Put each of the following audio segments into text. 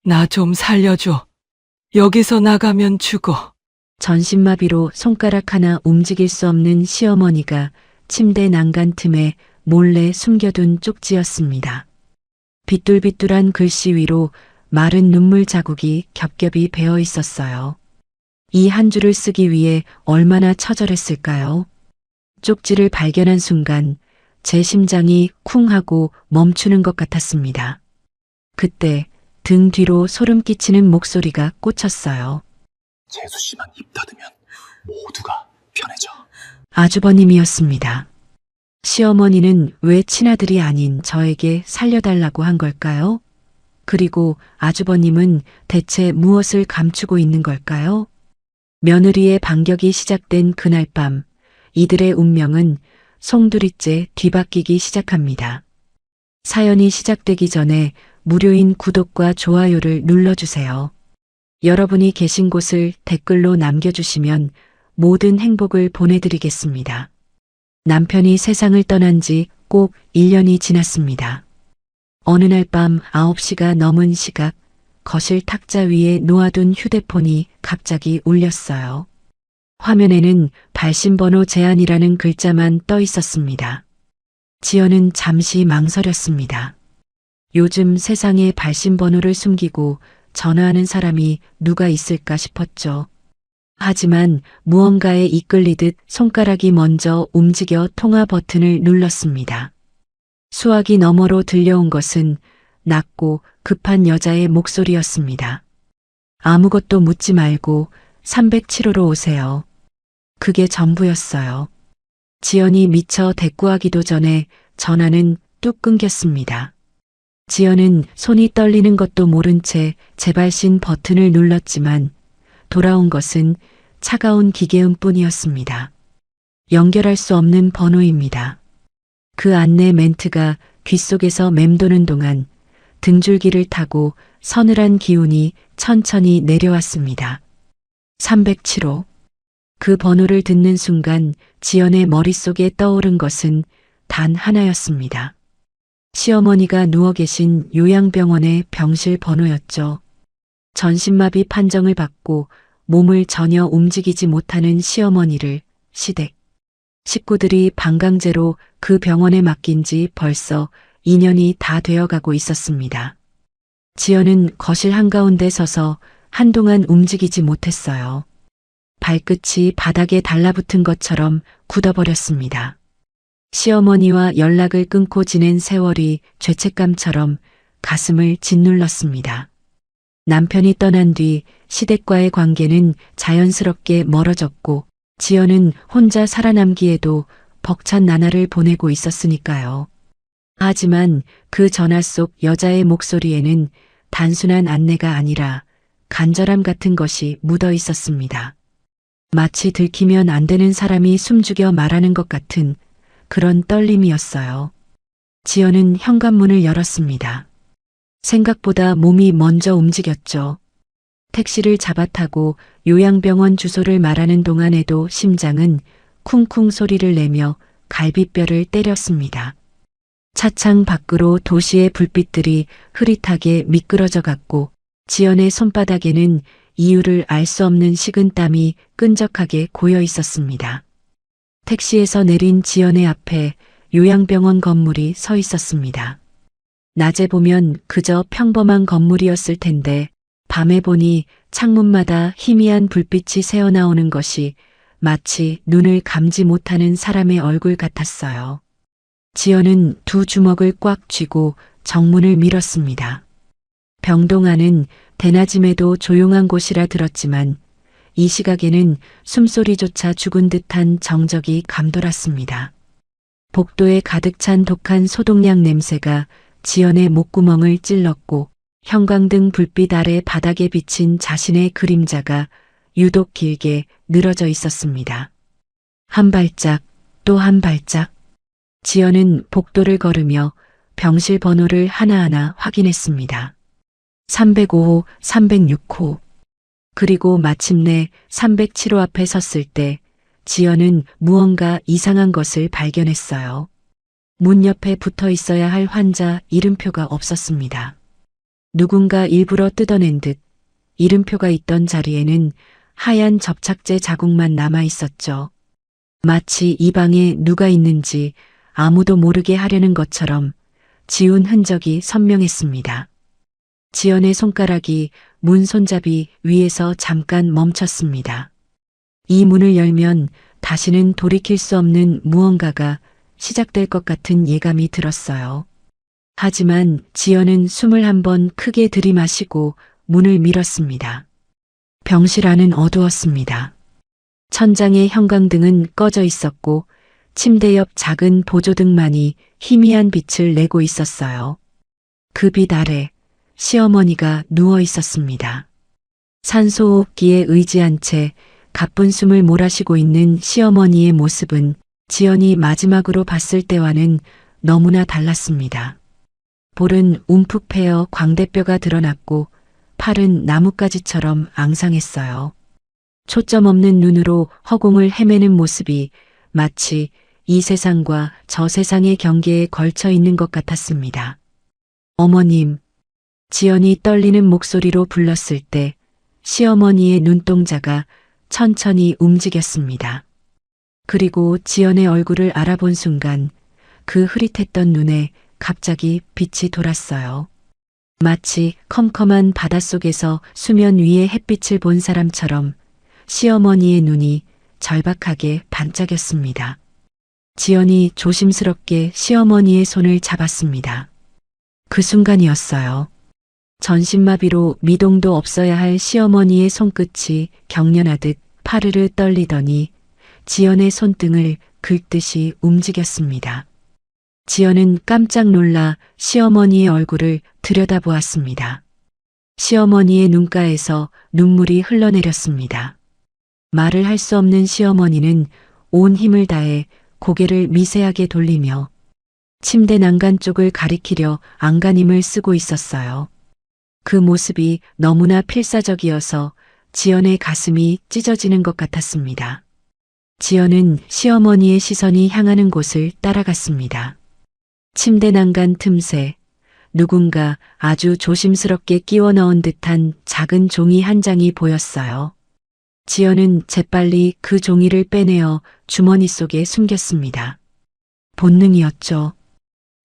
나 좀 살려줘. 여기서 나가면 죽어. 전신마비로 손가락 하나 움직일 수 없는 시어머니가 침대 난간 틈에 몰래 숨겨둔 쪽지였습니다. 비뚤비뚤한 글씨 위로 마른 눈물 자국이 겹겹이 배어 있었어요. 이 한 줄을 쓰기 위해 얼마나 처절했을까요? 쪽지를 발견한 순간 제 심장이 쿵 하고 멈추는 것 같았습니다. 그때 등 뒤로 소름 끼치는 목소리가 꽂혔어요. 재수 씨만 입 닫으면 모두가 편해져. 아주버님이었습니다. 시어머니는 왜 친아들이 아닌 저에게 살려달라고 한 걸까요? 그리고 아주버님은 대체 무엇을 감추고 있는 걸까요? 며느리의 반격이 시작된 그날 밤, 이들의 운명은 송두리째 뒤바뀌기 시작합니다. 사연이 시작되기 전에 무료인 구독과 좋아요를 눌러주세요. 여러분이 계신 곳을 댓글로 남겨주시면 모든 행복을 보내드리겠습니다. 남편이 세상을 떠난 지 꼭 1년이 지났습니다. 어느 날 밤 9시가 넘은 시각, 거실 탁자 위에 놓아둔 휴대폰이 갑자기 울렸어요. 화면에는 발신번호 제한이라는 글자만 떠 있었습니다. 지연은 잠시 망설였습니다. 요즘 세상에 발신번호를 숨기고 전화하는 사람이 누가 있을까 싶었죠. 하지만 무언가에 이끌리듯 손가락이 먼저 움직여 통화 버튼을 눌렀습니다. 수화기 너머로 들려온 것은 낮고 급한 여자의 목소리였습니다. 아무것도 묻지 말고 307호로 오세요. 그게 전부였어요. 지연이 미처 대꾸하기도 전에 전화는 뚝 끊겼습니다. 지연은 손이 떨리는 것도 모른 채 재발신 버튼을 눌렀지만 돌아온 것은 차가운 기계음 뿐이었습니다. 연결할 수 없는 번호입니다. 그 안내 멘트가 귓속에서 맴도는 동안 등줄기를 타고 서늘한 기운이 천천히 내려왔습니다. 307호. 그 번호를 듣는 순간 지연의 머릿속에 떠오른 것은 단 하나였습니다. 시어머니가 누워 계신 요양병원의 병실 번호였죠. 전신마비 판정을 받고 몸을 전혀 움직이지 못하는 시어머니를 시댁 식구들이 방광제로 그 병원에 맡긴 지 벌써 2년이 다 되어가고 있었습니다. 지연은 거실 한가운데 서서 한동안 움직이지 못했어요. 발끝이 바닥에 달라붙은 것처럼 굳어버렸습니다. 시어머니와 연락을 끊고 지낸 세월이 죄책감처럼 가슴을 짓눌렀습니다. 남편이 떠난 뒤 시댁과의 관계는 자연스럽게 멀어졌고 지연은 혼자 살아남기에도 벅찬 나날을 보내고 있었으니까요. 하지만 그 전화 속 여자의 목소리에는 단순한 안내가 아니라 간절함 같은 것이 묻어 있었습니다. 마치 들키면 안 되는 사람이 숨죽여 말하는 것 같은 그런 떨림이었어요. 지연은 현관문을 열었습니다. 생각보다 몸이 먼저 움직였죠. 택시를 잡아타고 요양병원 주소를 말하는 동안에도 심장은 쿵쿵 소리를 내며 갈비뼈를 때렸습니다. 차창 밖으로 도시의 불빛들이 흐릿하게 미끄러져 갔고 지연의 손바닥에는 이유를 알 수 없는 식은땀이 끈적하게 고여 있었습니다. 택시에서 내린 지연의 앞에 요양병원 건물이 서 있었습니다. 낮에 보면 그저 평범한 건물이었을 텐데 밤에 보니 창문마다 희미한 불빛이 새어나오는 것이 마치 눈을 감지 못하는 사람의 얼굴 같았어요. 지연은 두 주먹을 꽉 쥐고 정문을 밀었습니다. 병동 안은 대낮임에도 조용한 곳이라 들었지만 이 시각에는 숨소리조차 죽은 듯한 정적이 감돌았습니다. 복도에 가득 찬 독한 소독약 냄새가 지연의 목구멍을 찔렀고 형광등 불빛 아래 바닥에 비친 자신의 그림자가 유독 길게 늘어져 있었습니다. 한 발짝, 또 한 발짝. 지연은 복도를 걸으며 병실 번호를 하나하나 확인했습니다. 305호, 306호. 그리고 마침내 307호 앞에 섰을 때 지연은 무언가 이상한 것을 발견했어요. 문 옆에 붙어 있어야 할 환자 이름표가 없었습니다. 누군가 일부러 뜯어낸 듯 이름표가 있던 자리에는 하얀 접착제 자국만 남아 있었죠. 마치 이 방에 누가 있는지 아무도 모르게 하려는 것처럼 지운 흔적이 선명했습니다. 지연의 손가락이 문 손잡이 위에서 잠깐 멈췄습니다. 이 문을 열면 다시는 돌이킬 수 없는 무언가가 시작될 것 같은 예감이 들었어요. 하지만 지연은 숨을 한번 크게 들이마시고 문을 밀었습니다. 병실 안은 어두웠습니다. 천장의 형광등은 꺼져 있었고 침대 옆 작은 보조등만이 희미한 빛을 내고 있었어요. 그 빛 아래 시어머니가 누워 있었습니다. 산소호흡기에 의지한 채 가쁜 숨을 몰아쉬고 있는 시어머니의 모습은 지연이 마지막으로 봤을 때와는 너무나 달랐습니다. 볼은 움푹 패여 광대뼈가 드러났고 팔은 나뭇가지처럼 앙상했어요. 초점 없는 눈으로 허공을 헤매는 모습이 마치 이 세상과 저 세상의 경계에 걸쳐 있는 것 같았습니다. 어머님, 지연이 떨리는 목소리로 불렀을 때 시어머니의 눈동자가 천천히 움직였습니다. 그리고 지연의 얼굴을 알아본 순간 그 흐릿했던 눈에 갑자기 빛이 돌았어요. 마치 컴컴한 바닷속에서 수면 위에 햇빛을 본 사람처럼 시어머니의 눈이 절박하게 반짝였습니다. 지연이 조심스럽게 시어머니의 손을 잡았습니다. 그 순간이었어요. 전신마비로 미동도 없어야 할 시어머니의 손끝이 경련하듯 파르르 떨리더니 지연의 손등을 긁듯이 움직였습니다. 지연은 깜짝 놀라 시어머니의 얼굴을 들여다보았습니다. 시어머니의 눈가에서 눈물이 흘러내렸습니다. 말을 할 수 없는 시어머니는 온 힘을 다해 고개를 미세하게 돌리며 침대 난간 쪽을 가리키려 안간힘을 쓰고 있었어요. 그 모습이 너무나 필사적이어서 지연의 가슴이 찢어지는 것 같았습니다. 지연은 시어머니의 시선이 향하는 곳을 따라갔습니다. 침대 난간 틈새 누군가 아주 조심스럽게 끼워 넣은 듯한 작은 종이 한 장이 보였어요. 지연은 재빨리 그 종이를 빼내어 주머니 속에 숨겼습니다. 본능이었죠.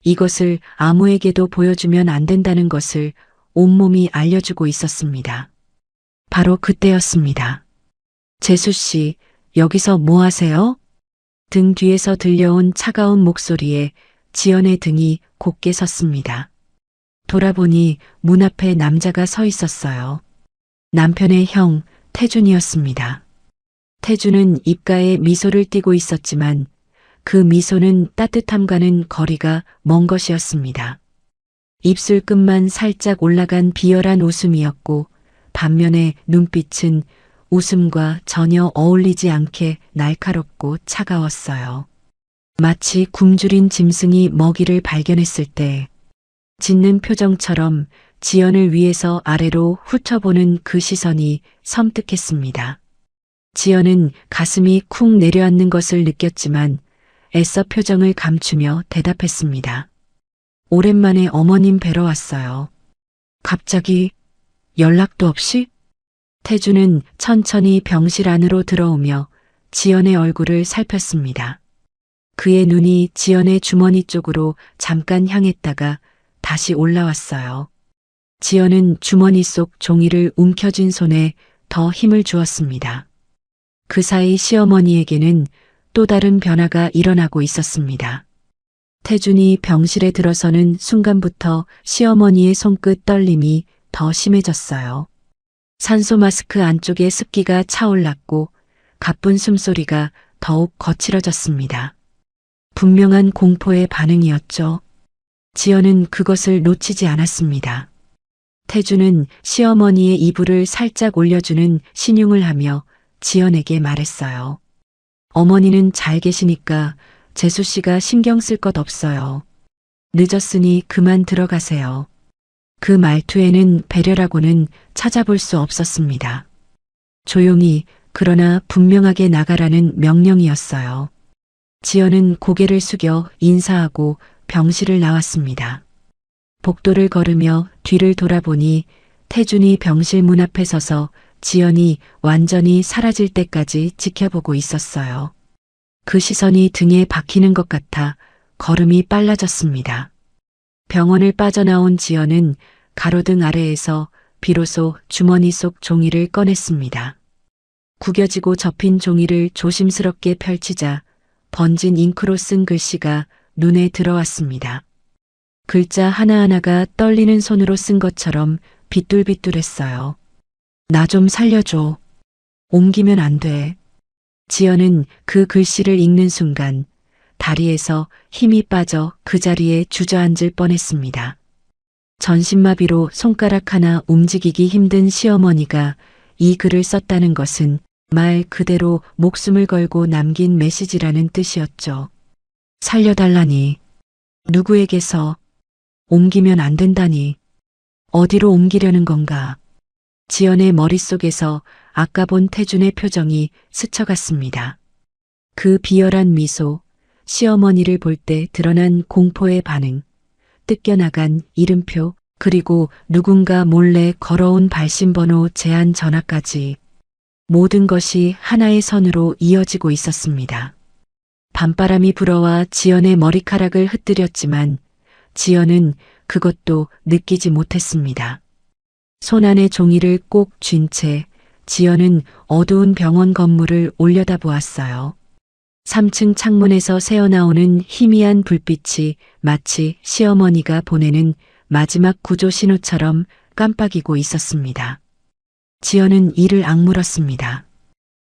이것을 아무에게도 보여주면 안 된다는 것을 온몸이 알려주고 있었습니다. 바로 그때였습니다. 재수 씨, 여기서 뭐 하세요? 등 뒤에서 들려온 차가운 목소리에 지연의 등이 곧게 섰습니다. 돌아보니 문 앞에 남자가 서 있었어요. 남편의 형, 태준이었습니다. 태준은 입가에 미소를 띠고 있었지만 그 미소는 따뜻함과는 거리가 먼 것이었습니다. 입술 끝만 살짝 올라간 비열한 웃음이었고 반면에 눈빛은 웃음과 전혀 어울리지 않게 날카롭고 차가웠어요. 마치 굶주린 짐승이 먹이를 발견했을 때 짖는 표정처럼 지연을 위에서 아래로 훑어보는 그 시선이 섬뜩했습니다. 지연은 가슴이 쿵 내려앉는 것을 느꼈지만 애써 표정을 감추며 대답했습니다. 오랜만에 어머님 뵈러 왔어요. 갑자기 연락도 없이? 태주는 천천히 병실 안으로 들어오며 지연의 얼굴을 살폈습니다. 그의 눈이 지연의 주머니 쪽으로 잠깐 향했다가 다시 올라왔어요. 지연은 주머니 속 종이를 움켜쥔 손에 더 힘을 주었습니다. 그 사이 시어머니에게는 또 다른 변화가 일어나고 있었습니다. 태준이 병실에 들어서는 순간부터 시어머니의 손끝 떨림이 더 심해졌어요. 산소 마스크 안쪽에 습기가 차올랐고 가쁜 숨소리가 더욱 거칠어졌습니다. 분명한 공포의 반응이었죠. 지연은 그것을 놓치지 않았습니다. 태주는 시어머니의 이불을 살짝 올려주는 신용을 하며 지연에게 말했어요. 어머니는 잘 계시니까 재수 씨가 신경 쓸 것 없어요. 늦었으니 그만 들어가세요. 그 말투에는 배려라고는 찾아볼 수 없었습니다. 조용히 그러나 분명하게 나가라는 명령이었어요. 지연은 고개를 숙여 인사하고 병실을 나왔습니다. 복도를 걸으며 뒤를 돌아보니 태준이 병실 문 앞에 서서 지연이 완전히 사라질 때까지 지켜보고 있었어요. 그 시선이 등에 박히는 것 같아 걸음이 빨라졌습니다. 병원을 빠져나온 지연은 가로등 아래에서 비로소 주머니 속 종이를 꺼냈습니다. 구겨지고 접힌 종이를 조심스럽게 펼치자 번진 잉크로 쓴 글씨가 눈에 들어왔습니다. 글자 하나하나가 떨리는 손으로 쓴 것처럼 비뚤비뚤했어요. 나 좀 살려줘. 옮기면 안 돼. 지연은 그 글씨를 읽는 순간 다리에서 힘이 빠져 그 자리에 주저앉을 뻔했습니다. 전신마비로 손가락 하나 움직이기 힘든 시어머니가 이 글을 썼다는 것은 말 그대로 목숨을 걸고 남긴 메시지라는 뜻이었죠. 살려달라니. 누구에게서. 옮기면 안 된다니. 어디로 옮기려는 건가. 지연의 머릿속에서 아까 본 태준의 표정이 스쳐갔습니다. 그 비열한 미소, 시어머니를 볼 때 드러난 공포의 반응, 뜯겨나간 이름표, 그리고 누군가 몰래 걸어온 발신번호 제한 전화까지 모든 것이 하나의 선으로 이어지고 있었습니다. 밤바람이 불어와 지연의 머리카락을 흩뜨렸지만 지연은 그것도 느끼지 못했습니다. 손 안에 종이를 꼭 쥔 채 지연은 어두운 병원 건물을 올려다보았어요. 3층 창문에서 새어나오는 희미한 불빛이 마치 시어머니가 보내는 마지막 구조 신호처럼 깜빡이고 있었습니다. 지연은 이를 악물었습니다.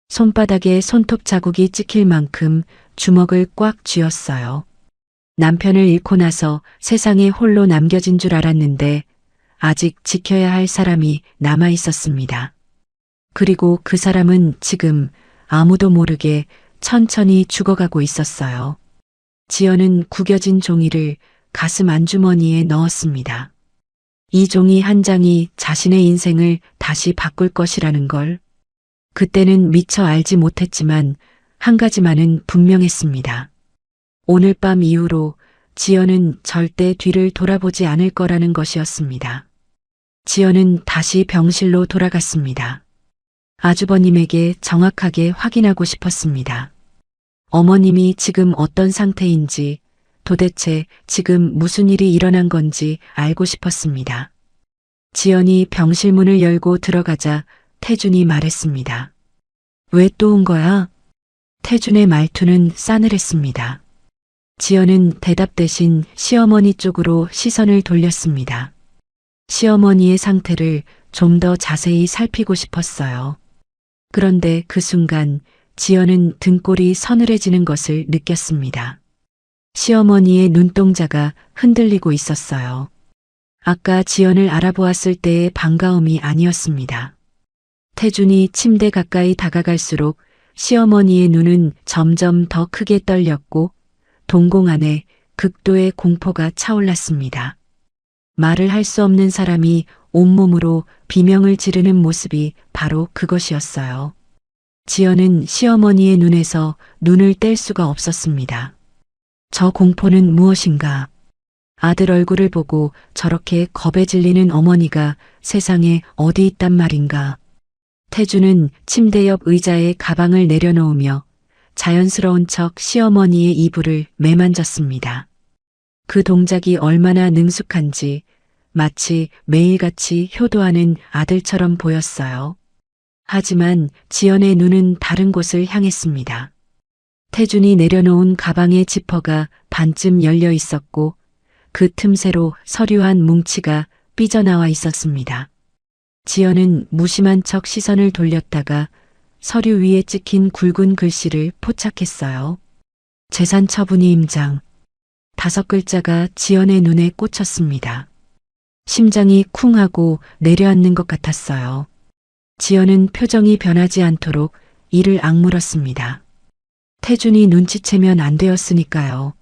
손바닥에 손톱 자국이 찍힐 만큼 주먹을 꽉 쥐었어요. 남편을 잃고 나서 세상에 홀로 남겨진 줄 알았는데 아직 지켜야 할 사람이 남아 있었습니다. 그리고 그 사람은 지금 아무도 모르게 천천히 죽어가고 있었어요. 지연은 구겨진 종이를 가슴 안주머니에 넣었습니다. 이 종이 한 장이 자신의 인생을 다시 바꿀 것이라는 걸. 그때는 미처 알지 못했지만 한 가지만은 분명했습니다. 오늘 밤 이후로 지연은 절대 뒤를 돌아보지 않을 거라는 것이었습니다. 지연은 다시 병실로 돌아갔습니다. 아주버님에게 정확하게 확인하고 싶었습니다. 어머님이 지금 어떤 상태인지, 도대체 지금 무슨 일이 일어난 건지 알고 싶었습니다. 지연이 병실 문을 열고 들어가자 태준이 말했습니다. 왜 또 온 거야? 태준의 말투는 싸늘했습니다. 지연은 대답 대신 시어머니 쪽으로 시선을 돌렸습니다. 시어머니의 상태를 좀 더 자세히 살피고 싶었어요. 그런데 그 순간 지연은 등골이 서늘해지는 것을 느꼈습니다. 시어머니의 눈동자가 흔들리고 있었어요. 아까 지연을 알아보았을 때의 반가움이 아니었습니다. 태준이 침대 가까이 다가갈수록 시어머니의 눈은 점점 더 크게 떨렸고 동공 안에 극도의 공포가 차올랐습니다. 말을 할 수 없는 사람이 온몸으로 비명을 지르는 모습이 바로 그것이었어요. 지연은 시어머니의 눈에서 눈을 뗄 수가 없었습니다. 저 공포는 무엇인가? 아들 얼굴을 보고 저렇게 겁에 질리는 어머니가 세상에 어디 있단 말인가? 태준은 침대 옆 의자에 가방을 내려놓으며 자연스러운 척 시어머니의 이불을 매만졌습니다. 그 동작이 얼마나 능숙한지 마치 매일같이 효도하는 아들처럼 보였어요. 하지만 지연의 눈은 다른 곳을 향했습니다. 태준이 내려놓은 가방의 지퍼가 반쯤 열려 있었고 그 틈새로 서류 한 뭉치가 삐져나와 있었습니다. 지연은 무심한 척 시선을 돌렸다가 서류 위에 찍힌 굵은 글씨를 포착했어요. 재산 처분이 임장. 5글자가 지연의 눈에 꽂혔습니다. 심장이 쿵 하고 내려앉는 것 같았어요. 지연은 표정이 변하지 않도록 이를 악물었습니다. 태준이 눈치채면 안 되었으니까요.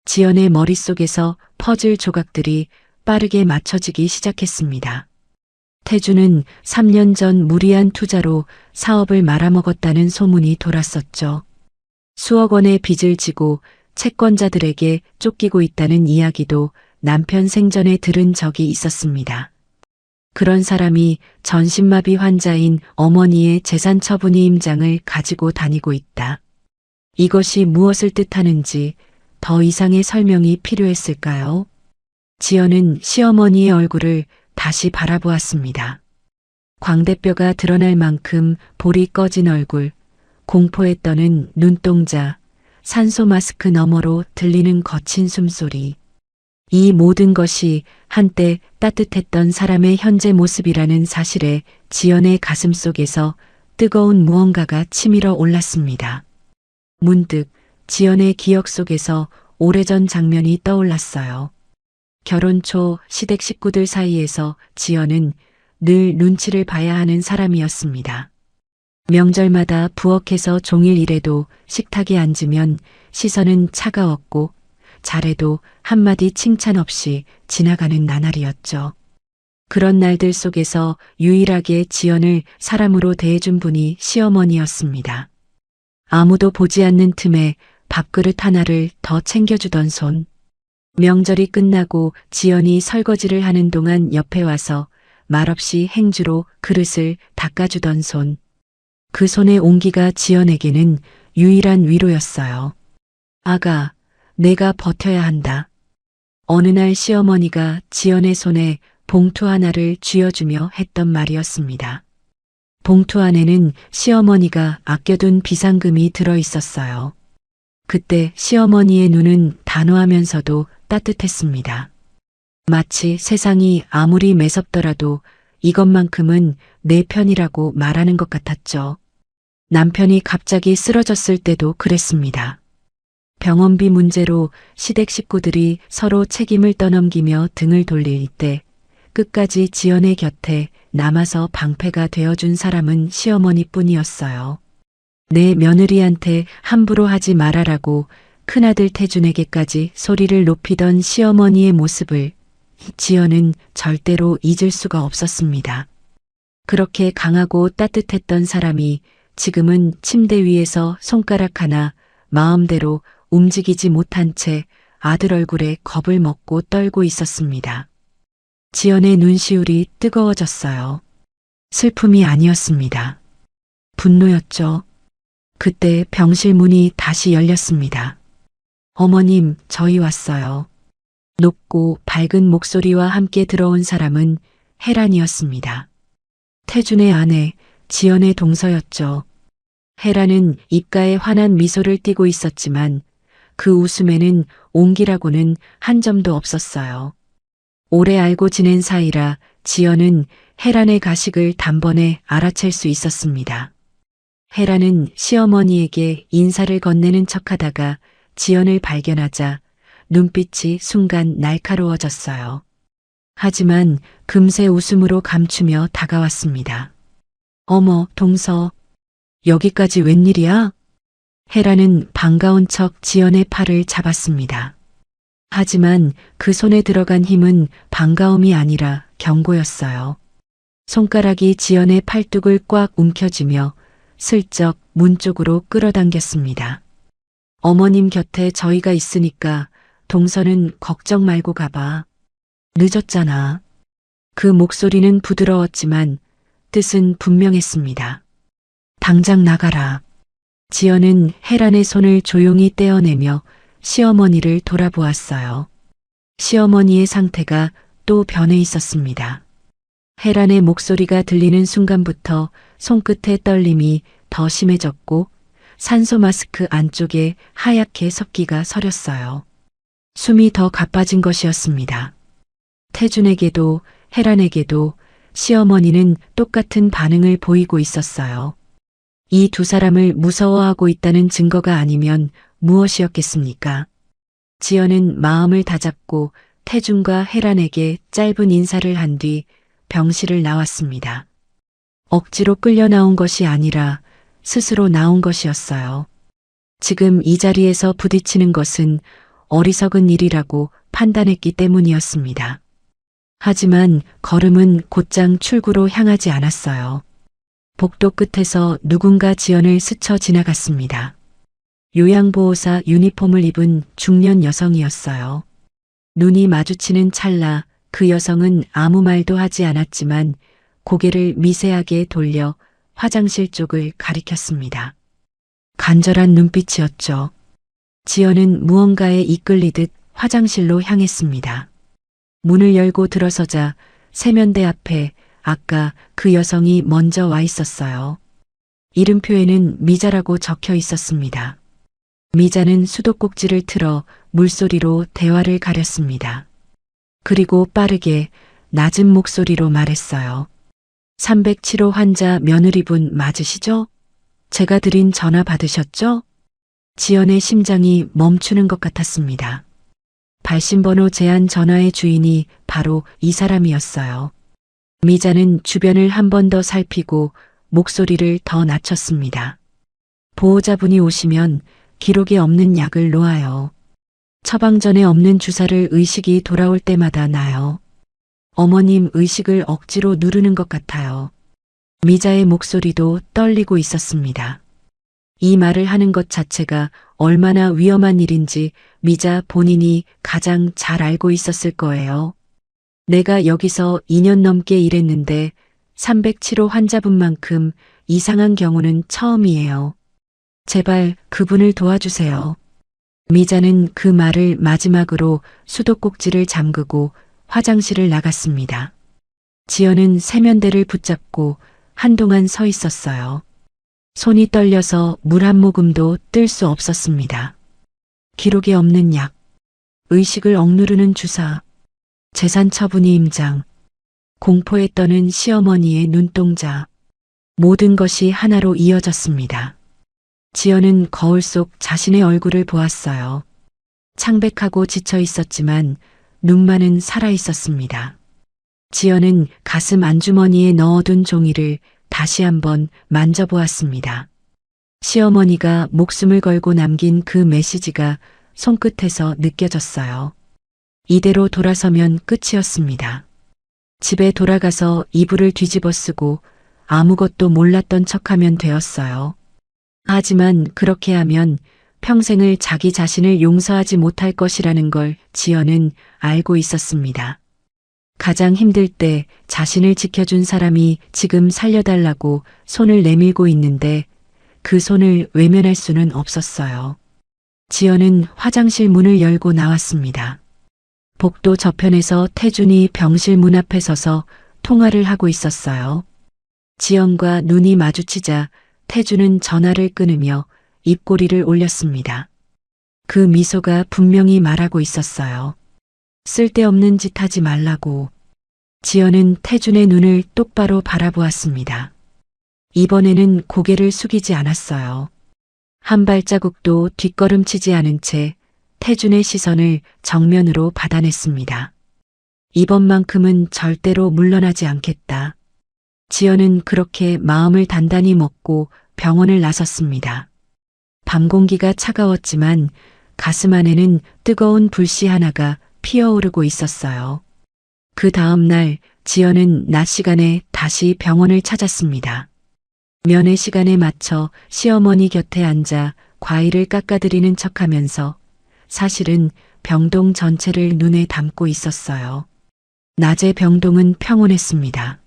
지연의 머릿속에서 퍼즐 조각들이 빠르게 맞춰지기 시작했습니다. 태준은 3년 전 무리한 투자로 사업을 말아먹었다는 소문이 돌았었죠. 수억 원의 빚을 지고 채권자들에게 쫓기고 있다는 이야기도 남편 생전에 들은 적이 있었습니다. 그런 사람이 전신마비 환자인 어머니의 재산 처분이 임장을 가지고 다니고 있다. 이것이 무엇을 뜻하는지 더 이상의 설명이 필요했을까요? 지연은 시어머니의 얼굴을 다시 바라보았습니다. 광대뼈가 드러날 만큼 볼이 꺼진 얼굴, 공포에 떠는 눈동자, 산소 마스크 너머로 들리는 거친 숨소리. 이 모든 것이 한때 따뜻했던 사람의 현재 모습이라는 사실에 지연의 가슴 속에서 뜨거운 무언가가 치밀어 올랐습니다. 문득 지연의 기억 속에서 오래전 장면이 떠올랐어요. 결혼 초 시댁 식구들 사이에서 지연은 늘 눈치를 봐야 하는 사람이었습니다. 명절마다 부엌에서 종일 일해도 식탁에 앉으면 시선은 차가웠고 잘해도 한마디 칭찬 없이 지나가는 나날이었죠. 그런 날들 속에서 유일하게 지연을 사람으로 대해준 분이 시어머니였습니다. 아무도 보지 않는 틈에 밥그릇 하나를 더 챙겨주던 손. 명절이 끝나고 지연이 설거지를 하는 동안 옆에 와서 말없이 행주로 그릇을 닦아주던 손. 그 손의 온기가 지연에게는 유일한 위로였어요. 아가, 내가 버텨야 한다. 어느 날 시어머니가 지연의 손에 봉투 하나를 쥐어주며 했던 말이었습니다. 봉투 안에는 시어머니가 아껴둔 비상금이 들어 있었어요. 그때 시어머니의 눈은 단호하면서도 따뜻했습니다. 마치 세상이 아무리 매섭더라도 이것만큼은 내 편이라고 말하는 것 같았죠. 남편이 갑자기 쓰러졌을 때도 그랬습니다. 병원비 문제로 시댁 식구들이 서로 책임을 떠넘기며 등을 돌릴 때 끝까지 지연의 곁에 남아서 방패가 되어준 사람은 시어머니뿐이었어요. 내 며느리한테 함부로 하지 말아라고 큰아들 태준에게까지 소리를 높이던 시어머니의 모습을 지연은 절대로 잊을 수가 없었습니다. 그렇게 강하고 따뜻했던 사람이 지금은 침대 위에서 손가락 하나 마음대로 움직이지 못한 채 아들 얼굴에 겁을 먹고 떨고 있었습니다. 지연의 눈시울이 뜨거워졌어요. 슬픔이 아니었습니다. 분노였죠. 그때 병실 문이 다시 열렸습니다. 어머님, 저희 왔어요. 높고 밝은 목소리와 함께 들어온 사람은 혜란이었습니다. 태준의 아내, 지연의 동서였죠. 혜란은 입가에 환한 미소를 띠고 있었지만 그 웃음에는 온기라고는 한 점도 없었어요. 오래 알고 지낸 사이라 지연은 혜란의 가식을 단번에 알아챌 수 있었습니다. 혜란은 시어머니에게 인사를 건네는 척하다가 지연을 발견하자 눈빛이 순간 날카로워졌어요. 하지만 금세 웃음으로 감추며 다가왔습니다. 어머, 동서. 여기까지 웬일이야? 혜란은 반가운 척 지연의 팔을 잡았습니다. 하지만 그 손에 들어간 힘은 반가움이 아니라 경고였어요. 손가락이 지연의 팔뚝을 꽉 움켜쥐며 슬쩍 문 쪽으로 끌어당겼습니다. 어머님 곁에 저희가 있으니까 동서는 걱정 말고 가봐. 늦었잖아. 그 목소리는 부드러웠지만 뜻은 분명했습니다. 당장 나가라. 지연은 혜란의 손을 조용히 떼어내며 시어머니를 돌아보았어요. 시어머니의 상태가 또 변해 있었습니다. 혜란의 목소리가 들리는 순간부터 손끝의 떨림이 더 심해졌고 산소 마스크 안쪽에 하얗게 섭기가 서렸어요. 숨이 더 가빠진 것이었습니다. 태준에게도 혜란에게도 시어머니는 똑같은 반응을 보이고 있었어요. 이 두 사람을 무서워하고 있다는 증거가 아니면 무엇이었겠습니까? 지연은 마음을 다잡고 태준과 혜란에게 짧은 인사를 한 뒤 병실을 나왔습니다. 억지로 끌려 나온 것이 아니라 스스로 나온 것이었어요. 지금 이 자리에서 부딪히는 것은 어리석은 일이라고 판단했기 때문이었습니다. 하지만 걸음은 곧장 출구로 향하지 않았어요. 복도 끝에서 누군가 지연을 스쳐 지나갔습니다. 요양보호사 유니폼을 입은 중년 여성이었어요. 눈이 마주치는 찰나 그 여성은 아무 말도 하지 않았지만 고개를 미세하게 돌려 화장실 쪽을 가리켰습니다. 간절한 눈빛이었죠. 지연은 무언가에 이끌리듯 화장실로 향했습니다. 문을 열고 들어서자 세면대 앞에 아까 그 여성이 먼저 와 있었어요. 이름표에는 미자라고 적혀 있었습니다. 미자는 수도꼭지를 틀어 물소리로 대화를 가렸습니다. 그리고 빠르게 낮은 목소리로 말했어요. 307호 환자 며느리분 맞으시죠? 제가 드린 전화 받으셨죠? 지연의 심장이 멈추는 것 같았습니다. 발신번호 제한 전화의 주인이 바로 이 사람이었어요. 미자는 주변을 한 번 더 살피고 목소리를 더 낮췄습니다. 보호자분이 오시면 기록에 없는 약을 놓아요. 처방전에 없는 주사를 의식이 돌아올 때마다 놔요. 어머님 의식을 억지로 누르는 것 같아요. 미자의 목소리도 떨리고 있었습니다. 이 말을 하는 것 자체가 얼마나 위험한 일인지 미자 본인이 가장 잘 알고 있었을 거예요. 내가 여기서 2년 넘게 일했는데 307호 환자분만큼 이상한 경우는 처음이에요. 제발 그분을 도와주세요. 미자는 그 말을 마지막으로 수도꼭지를 잠그고 화장실을 나갔습니다. 지연은 세면대를 붙잡고 한동안 서 있었어요. 손이 떨려서 물 한 모금도 뜰 수 없었습니다. 기록에 없는 약, 의식을 억누르는 주사, 재산 처분이 임장, 공포에 떠는 시어머니의 눈동자, 모든 것이 하나로 이어졌습니다. 지연은 거울 속 자신의 얼굴을 보았어요. 창백하고 지쳐 있었지만 눈만은 살아 있었습니다. 지연은 가슴 안주머니에 넣어둔 종이를 다시 한번 만져보았습니다. 시어머니가 목숨을 걸고 남긴 그 메시지가 손끝에서 느껴졌어요. 이대로 돌아서면 끝이었습니다. 집에 돌아가서 이불을 뒤집어 쓰고 아무것도 몰랐던 척하면 되었어요. 하지만 그렇게 하면 평생을 자기 자신을 용서하지 못할 것이라는 걸 지연은 알고 있었습니다. 가장 힘들 때 자신을 지켜준 사람이 지금 살려달라고 손을 내밀고 있는데 그 손을 외면할 수는 없었어요. 지연은 화장실 문을 열고 나왔습니다. 복도 저편에서 태준이 병실 문 앞에 서서 통화를 하고 있었어요. 지연과 눈이 마주치자 태준은 전화를 끊으며 입꼬리를 올렸습니다. 그 미소가 분명히 말하고 있었어요. 쓸데없는 짓 하지 말라고. 지연은 태준의 눈을 똑바로 바라보았습니다. 이번에는 고개를 숙이지 않았어요. 한 발자국도 뒷걸음치지 않은 채 태준의 시선을 정면으로 받아냈습니다. 이번만큼은 절대로 물러나지 않겠다. 지연은 그렇게 마음을 단단히 먹고 병원을 나섰습니다. 밤 공기가 차가웠지만 가슴 안에는 뜨거운 불씨 하나가 피어오르고 있었어요. 그 다음 날 지연은 낮 시간에 다시 병원을 찾았습니다. 면회 시간에 맞춰 시어머니 곁에 앉아 과일을 깎아드리는 척하면서 사실은 병동 전체를 눈에 담고 있었어요. 낮에 병동은 평온했습니다.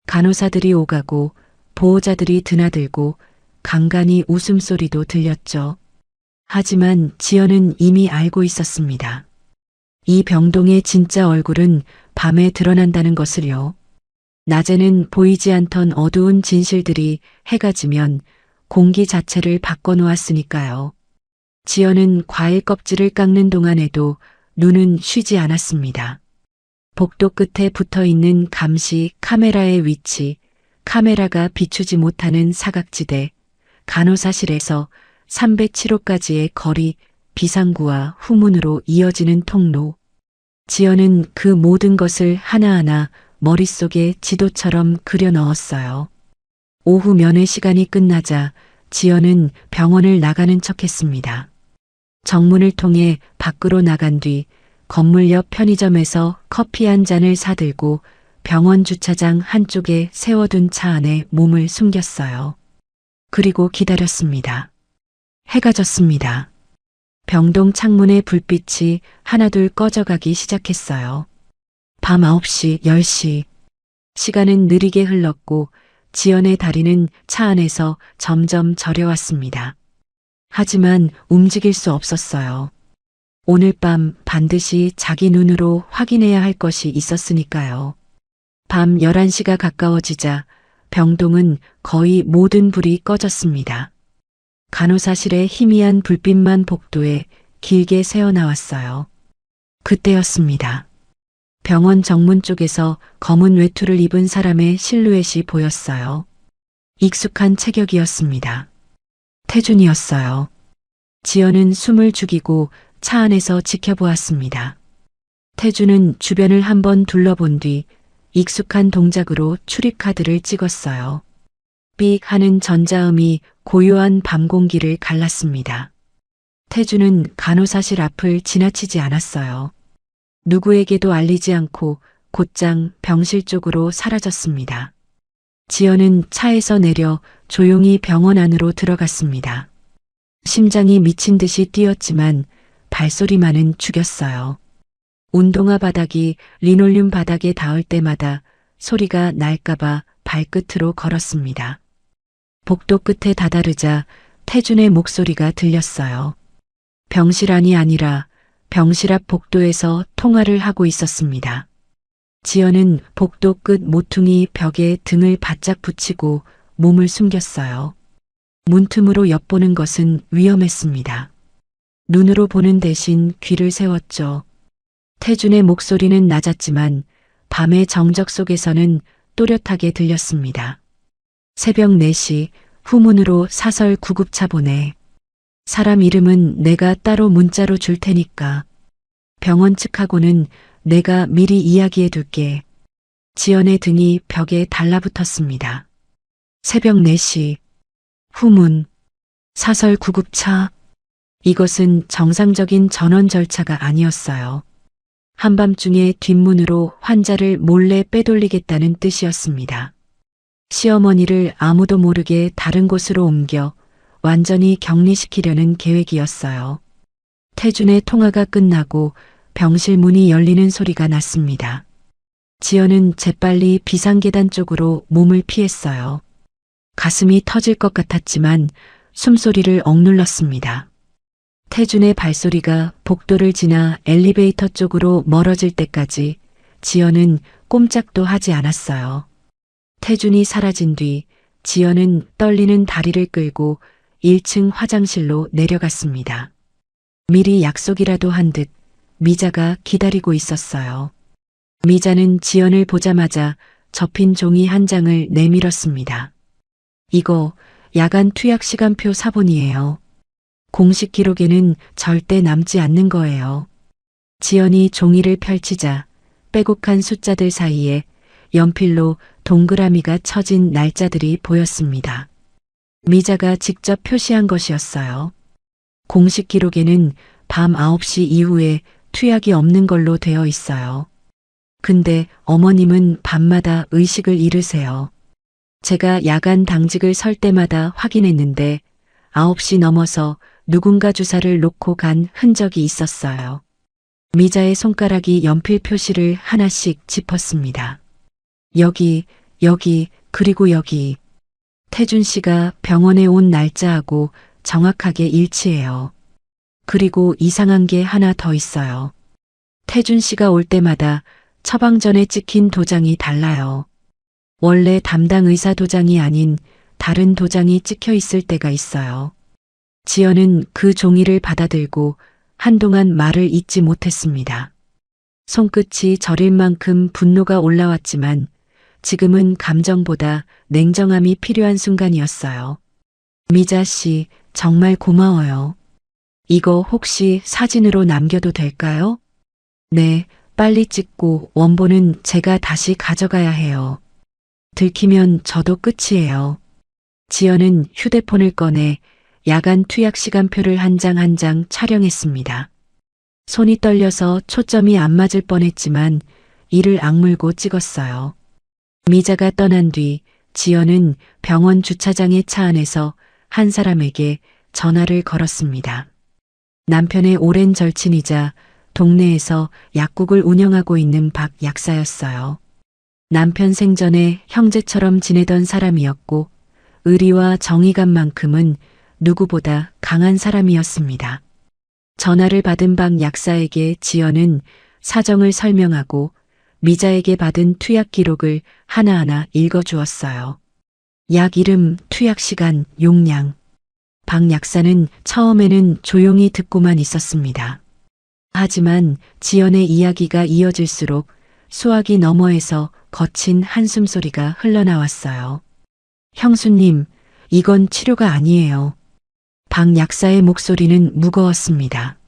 간호사들이 오가고 보호자들이 드나들고 간간히 웃음소리도 들렸죠. 하지만 지연은 이미 알고 있었습니다. 이 병동의 진짜 얼굴은 밤에 드러난다는 것을요. 낮에는 보이지 않던 어두운 진실들이 해가 지면 공기 자체를 바꿔놓았으니까요. 지연은 과일 껍질을 깎는 동안에도 눈은 쉬지 않았습니다. 복도 끝에 붙어있는 감시 카메라의 위치, 카메라가 비추지 못하는 사각지대, 간호사실에서 307호까지의 거리, 비상구와 후문으로 이어지는 통로. 지연은 그 모든 것을 하나하나 머릿속에 지도처럼 그려 넣었어요. 오후 면회 시간이 끝나자 지연은 병원을 나가는 척했습니다. 정문을 통해 밖으로 나간 뒤 건물 옆 편의점에서 커피 한 잔을 사들고 병원 주차장 한쪽에 세워둔 차 안에 몸을 숨겼어요. 그리고 기다렸습니다. 해가 졌습니다. 병동 창문의 불빛이 하나둘 꺼져가기 시작했어요. 밤 9시, 10시. 시간은 느리게 흘렀고 지연의 다리는 차 안에서 점점 저려왔습니다. 하지만 움직일 수 없었어요. 오늘 밤 반드시 자기 눈으로 확인해야 할 것이 있었으니까요. 밤 11시가 가까워지자 병동은 거의 모든 불이 꺼졌습니다. 간호사실의 희미한 불빛만 복도에 길게 새어나왔어요. 그때였습니다. 병원 정문 쪽에서 검은 외투를 입은 사람의 실루엣이 보였어요. 익숙한 체격이었습니다. 태준이었어요. 지연은 숨을 죽이고 차 안에서 지켜보았습니다. 태준은 주변을 한번 둘러본 뒤 익숙한 동작으로 출입카드를 찍었어요. 삑 하는 전자음이 고요한 밤 공기를 갈랐습니다. 태준은 간호사실 앞을 지나치지 않았어요. 누구에게도 알리지 않고 곧장 병실 쪽으로 사라졌습니다. 지연은 차에서 내려 조용히 병원 안으로 들어갔습니다. 심장이 미친 듯이 뛰었지만 발소리만은 죽였어요. 운동화 바닥이 리놀륨 바닥에 닿을 때마다 소리가 날까봐 발끝으로 걸었습니다. 복도 끝에 다다르자 태준의 목소리가 들렸어요. 병실 안이 아니라 병실 앞 복도에서 통화를 하고 있었습니다. 지연은 복도 끝 모퉁이 벽에 등을 바짝 붙이고 몸을 숨겼어요. 문틈으로 엿보는 것은 위험했습니다. 눈으로 보는 대신 귀를 세웠죠. 태준의 목소리는 낮았지만 밤의 정적 속에서는 또렷하게 들렸습니다. 새벽 4시 후문으로 사설 구급차 보내. 사람 이름은 내가 따로 문자로 줄 테니까. 병원 측하고는 내가 미리 이야기해 둘게. 지연의 등이 벽에 달라붙었습니다. 새벽 4시 후문 사설 구급차. 이것은 정상적인 전원 절차가 아니었어요. 한밤중에 뒷문으로 환자를 몰래 빼돌리겠다는 뜻이었습니다. 시어머니를 아무도 모르게 다른 곳으로 옮겨 완전히 격리시키려는 계획이었어요. 태준의 통화가 끝나고 병실 문이 열리는 소리가 났습니다. 지연은 재빨리 비상계단 쪽으로 몸을 피했어요. 가슴이 터질 것 같았지만 숨소리를 억눌렀습니다. 태준의 발소리가 복도를 지나 엘리베이터 쪽으로 멀어질 때까지 지연은 꼼짝도 하지 않았어요. 태준이 사라진 뒤 지연은 떨리는 다리를 끌고 1층 화장실로 내려갔습니다. 미리 약속이라도 한 듯 미자가 기다리고 있었어요. 미자는 지연을 보자마자 접힌 종이 한 장을 내밀었습니다. 이거 야간 투약 시간표 사본이에요. 공식 기록에는 절대 남지 않는 거예요. 지연이 종이를 펼치자 빼곡한 숫자들 사이에 연필로 동그라미가 쳐진 날짜들이 보였습니다. 미자가 직접 표시한 것이었어요. 공식 기록에는 밤 9시 이후에 투약이 없는 걸로 되어 있어요. 근데 어머님은 밤마다 의식을 잃으세요. 제가 야간 당직을 설 때마다 확인했는데 9시 넘어서 누군가 주사를 놓고 간 흔적이 있었어요. 미자의 손가락이 연필 표시를 하나씩 짚었습니다. 여기, 그리고 여기. 태준 씨가 병원에 온 날짜하고 정확하게 일치해요. 그리고 이상한 게 하나 더 있어요. 태준 씨가 올 때마다 처방전에 찍힌 도장이 달라요. 원래 담당 의사 도장이 아닌 다른 도장이 찍혀 있을 때가 있어요. 지연은 그 종이를 받아들고 한동안 말을 잇지 못했습니다. 손끝이 저릴 만큼 분노가 올라왔지만 지금은 감정보다 냉정함이 필요한 순간이었어요. 미자 씨, 정말 고마워요. 이거 혹시 사진으로 남겨도 될까요? 네, 빨리 찍고 원본은 제가 다시 가져가야 해요. 들키면 저도 끝이에요. 지연은 휴대폰을 꺼내 야간 투약 시간표를 한 장 한 장 촬영했습니다. 손이 떨려서 초점이 안 맞을 뻔했지만 이를 악물고 찍었어요. 미자가 떠난 뒤 지연은 병원 주차장의 차 안에서 한 사람에게 전화를 걸었습니다. 남편의 오랜 절친이자 동네에서 약국을 운영하고 있는 박 약사였어요. 남편 생전에 형제처럼 지내던 사람이었고 의리와 정의감만큼은 누구보다 강한 사람이었습니다. 전화를 받은 박 약사에게 지연은 사정을 설명하고 미자에게 받은 투약 기록을 하나하나 읽어주었어요. 약 이름, 투약 시간, 용량. 박 약사는 처음에는 조용히 듣고만 있었습니다. 하지만 지연의 이야기가 이어질수록 수화기 너머에서 거친 한숨소리가 흘러나왔어요. 형수님, 이건 치료가 아니에요. 박 약사의 목소리는 무거웠습니다.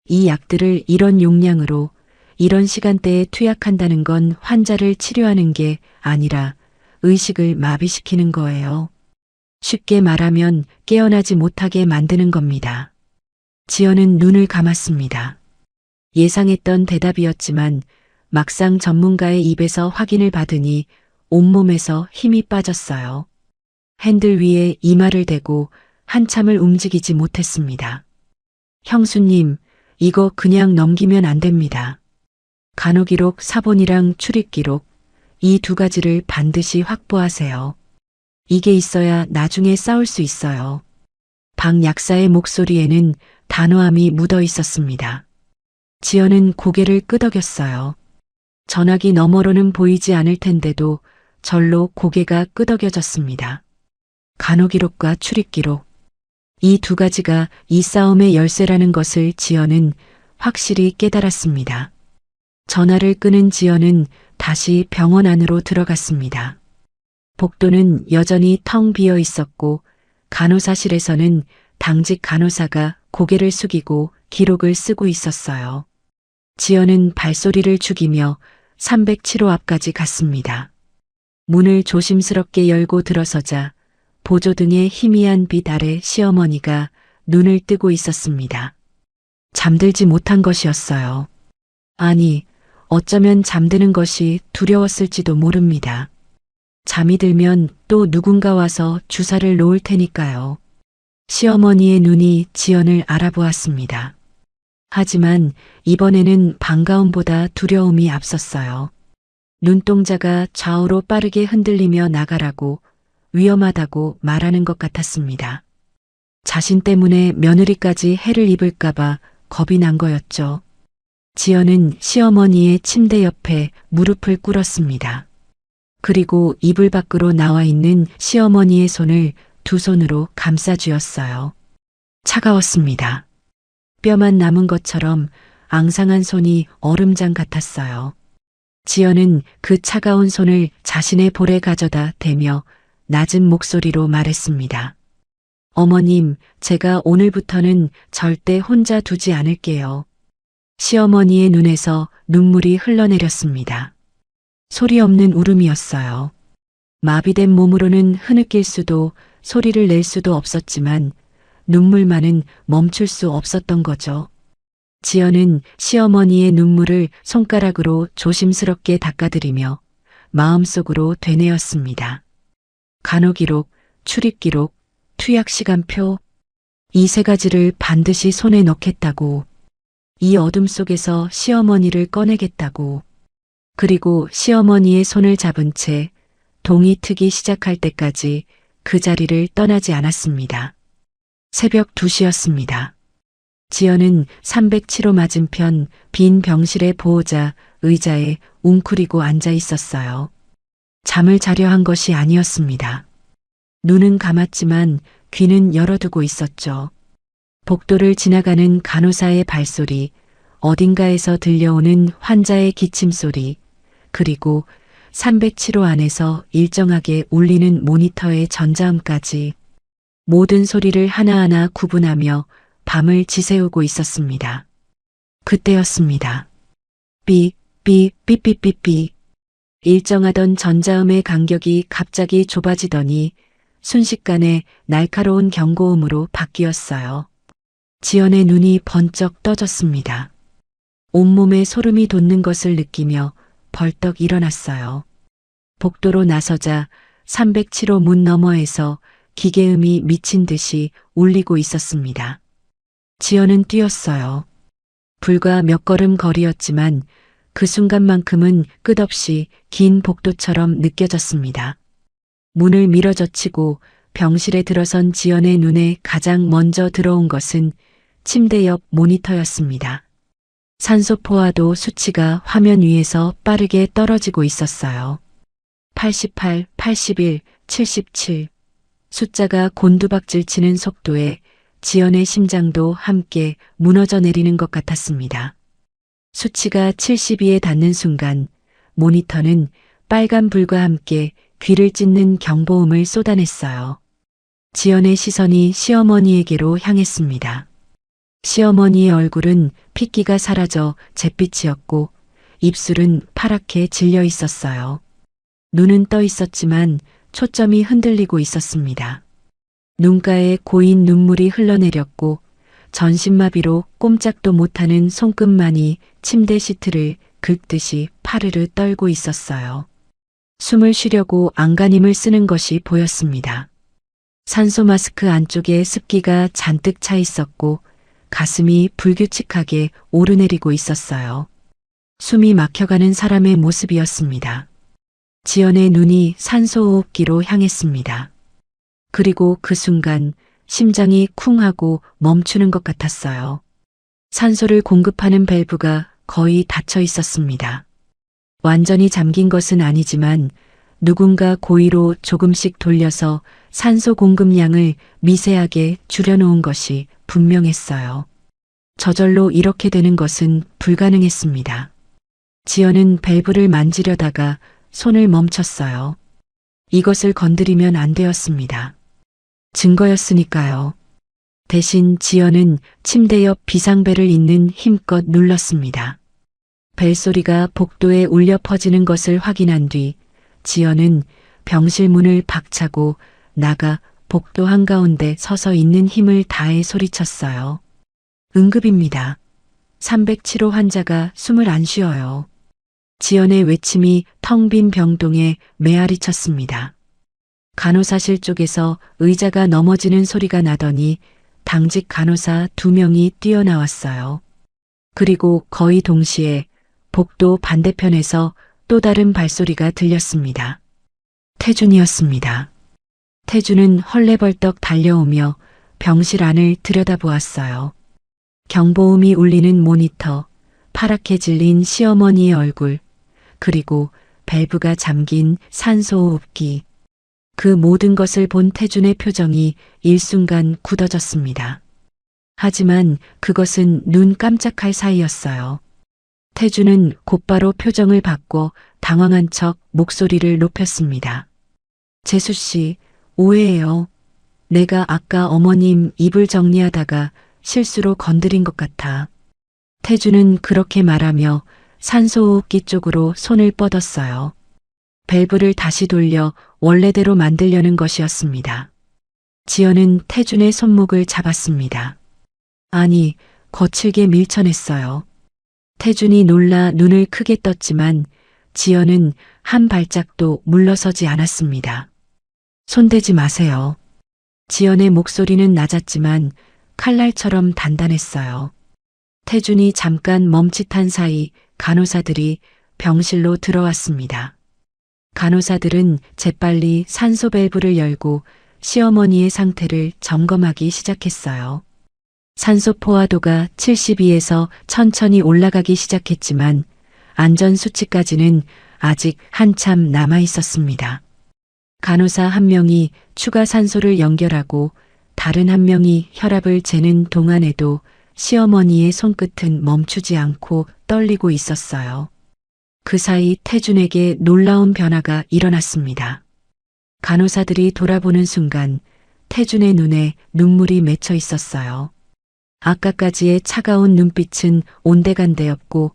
이 약들을 이런 용량으로 이런 시간대에 투약한다는 건 환자를 치료하는 게 아니라 의식을 마비시키는 거예요. 쉽게 말하면 깨어나지 못하게 만드는 겁니다. 지연은 눈을 감았습니다. 예상했던 대답이었지만 막상 전문가의 입에서 확인을 받으니 온몸에서 힘이 빠졌어요. 핸들 위에 이마를 대고 한참을 움직이지 못했습니다. 형수님, 이거 그냥 넘기면 안 됩니다. 간호기록 사본이랑 출입기록, 이 두 가지를 반드시 확보하세요. 이게 있어야 나중에 싸울 수 있어요. 박 약사의 목소리에는 단호함이 묻어 있었습니다. 지연은 고개를 끄덕였어요. 전화기 너머로는 보이지 않을 텐데도 절로 고개가 끄덕여졌습니다. 간호기록과 출입기록. 이 두 가지가 이 싸움의 열쇠라는 것을 지연은 확실히 깨달았습니다. 전화를 끄는 지연은 다시 병원 안으로 들어갔습니다. 복도는 여전히 텅 비어 있었고 간호사실에서는 당직 간호사가 고개를 숙이고 기록을 쓰고 있었어요. 지연은 발소리를 죽이며 307호 앞까지 갔습니다. 문을 조심스럽게 열고 들어서자 보조등의 희미한 빛 아래 시어머니가 눈을 뜨고 있었습니다. 잠들지 못한 것이었어요. 아니, 어쩌면 잠드는 것이 두려웠을지도 모릅니다. 잠이 들면 또 누군가 와서 주사를 놓을 테니까요. 시어머니의 눈이 지연을 알아보았습니다. 하지만 이번에는 반가움보다 두려움이 앞섰어요. 눈동자가 좌우로 빠르게 흔들리며 나가라고 위험하다고 말하는 것 같았습니다. 자신 때문에 며느리까지 해를 입을까봐 겁이 난 거였죠. 지연은 시어머니의 침대 옆에 무릎을 꿇었습니다. 그리고 이불 밖으로 나와 있는 시어머니의 손을 두 손으로 감싸쥐었어요. 차가웠습니다. 뼈만 남은 것처럼 앙상한 손이 얼음장 같았어요. 지연은 그 차가운 손을 자신의 볼에 가져다 대며 낮은 목소리로 말했습니다. 어머님, 제가 오늘부터는 절대 혼자 두지 않을게요. 시어머니의 눈에서 눈물이 흘러내렸습니다. 소리 없는 울음이었어요. 마비된 몸으로는 흐느낄 수도 소리를 낼 수도 없었지만 눈물만은 멈출 수 없었던 거죠. 지연은 시어머니의 눈물을 손가락으로 조심스럽게 닦아드리며 마음속으로 되뇌었습니다. 간호기록, 출입기록, 투약시간표, 이 세 가지를 반드시 손에 넣겠다고, 이 어둠 속에서 시어머니를 꺼내겠다고, 그리고 시어머니의 손을 잡은 채 동이 트기 시작할 때까지 그 자리를 떠나지 않았습니다. 새벽 2시였습니다. 지연은 307호 맞은편 빈 병실의 보호자 의자에 웅크리고 앉아 있었어요. 잠을 자려 한 것이 아니었습니다. 눈은 감았지만 귀는 열어두고 있었죠. 복도를 지나가는 간호사의 발소리, 어딘가에서 들려오는 환자의 기침소리, 그리고 307호 안에서 일정하게 울리는 모니터의 전자음까지 모든 소리를 하나하나 구분하며 밤을 지새우고 있었습니다. 그때였습니다. 삐, 삐, 삐삐삐삐. 일정하던 전자음의 간격이 갑자기 좁아지더니 순식간에 날카로운 경고음으로 바뀌었어요. 지연의 눈이 번쩍 떠졌습니다. 온몸에 소름이 돋는 것을 느끼며 벌떡 일어났어요. 복도로 나서자 307호 문 너머에서 기계음이 미친 듯이 울리고 있었습니다. 지연은 뛰었어요. 불과 몇 걸음 거리였지만 그 순간만큼은 끝없이 긴 복도처럼 느껴졌습니다. 문을 밀어젖히고 병실에 들어선 지연의 눈에 가장 먼저 들어온 것은 침대 옆 모니터였습니다. 산소 포화도 수치가 화면 위에서 빠르게 떨어지고 있었어요. 88, 81, 77. 숫자가 곤두박질 치는 속도에 지연의 심장도 함께 무너져 내리는 것 같았습니다. 수치가 72에 닿는 순간 모니터는 빨간 불과 함께 귀를 찢는 경보음을 쏟아냈어요. 지연의 시선이 시어머니에게로 향했습니다. 시어머니의 얼굴은 핏기가 사라져 잿빛이었고 입술은 파랗게 질려 있었어요. 눈은 떠 있었지만 초점이 흔들리고 있었습니다. 눈가에 고인 눈물이 흘러내렸고 전신마비로 꼼짝도 못하는 손끝만이 침대 시트를 긁듯이 파르르 떨고 있었어요. 숨을 쉬려고 안간힘을 쓰는 것이 보였습니다. 산소 마스크 안쪽에 습기가 잔뜩 차 있었고 가슴이 불규칙하게 오르내리고 있었어요. 숨이 막혀가는 사람의 모습이었습니다. 지연의 눈이 산소호흡기로 향했습니다. 그리고 그 순간 심장이 쿵 하고 멈추는 것 같았어요. 산소를 공급하는 밸브가 거의 닫혀 있었습니다. 완전히 잠긴 것은 아니지만 누군가 고의로 조금씩 돌려서 산소 공급량을 미세하게 줄여놓은 것이 분명했어요. 저절로 이렇게 되는 것은 불가능했습니다. 지연은 밸브를 만지려다가 손을 멈췄어요. 이것을 건드리면 안 되었습니다. 증거였으니까요. 대신 지연은 침대 옆 비상벨을 있는 힘껏 눌렀습니다. 벨소리가 복도에 울려 퍼지는 것을 확인한 뒤 지연은 병실 문을 박차고 나가 복도 한가운데 서서 있는 힘을 다해 소리쳤어요. 응급입니다. 307호 환자가 숨을 안 쉬어요. 지연의 외침이 텅 빈 병동에 메아리 쳤습니다. 간호사실 쪽에서 의자가 넘어지는 소리가 나더니 당직 간호사 2명이 뛰어나왔어요. 그리고 거의 동시에 복도 반대편에서 또 다른 발소리가 들렸습니다. 태준이었습니다. 태준은 헐레벌떡 달려오며 병실 안을 들여다보았어요. 경보음이 울리는 모니터, 파랗게 질린 시어머니의 얼굴, 그리고 밸브가 잠긴 산소호흡기. 그 모든 것을 본 태준의 표정이 일순간 굳어졌습니다. 하지만 그것은 눈 깜짝할 사이였어요. 태준은 곧바로 표정을 바꿔 당황한 척 목소리를 높였습니다. 재수 씨, 오해예요. 내가 아까 어머님 이불 정리하다가 실수로 건드린 것 같아. 태준은 그렇게 말하며 산소호흡기 쪽으로 손을 뻗었어요. 밸브를 다시 돌려 원래대로 만들려는 것이었습니다. 지연은 태준의 손목을 잡았습니다. 아니, 거칠게 밀쳐냈어요. 태준이 놀라 눈을 크게 떴지만 지연은 한 발짝도 물러서지 않았습니다. 손대지 마세요. 지연의 목소리는 낮았지만 칼날처럼 단단했어요. 태준이 잠깐 멈칫한 사이 간호사들이 병실로 들어왔습니다. 간호사들은 재빨리 산소 밸브를 열고 시어머니의 상태를 점검하기 시작했어요. 산소 포화도가 72에서 천천히 올라가기 시작했지만 안전 수치까지는 아직 한참 남아 있었습니다. 간호사 한 명이 추가 산소를 연결하고 다른 한 명이 혈압을 재는 동안에도 시어머니의 손끝은 멈추지 않고 떨리고 있었어요. 그 사이 태준에게 놀라운 변화가 일어났습니다. 간호사들이 돌아보는 순간 태준의 눈에 눈물이 맺혀 있었어요. 아까까지의 차가운 눈빛은 온데간데였고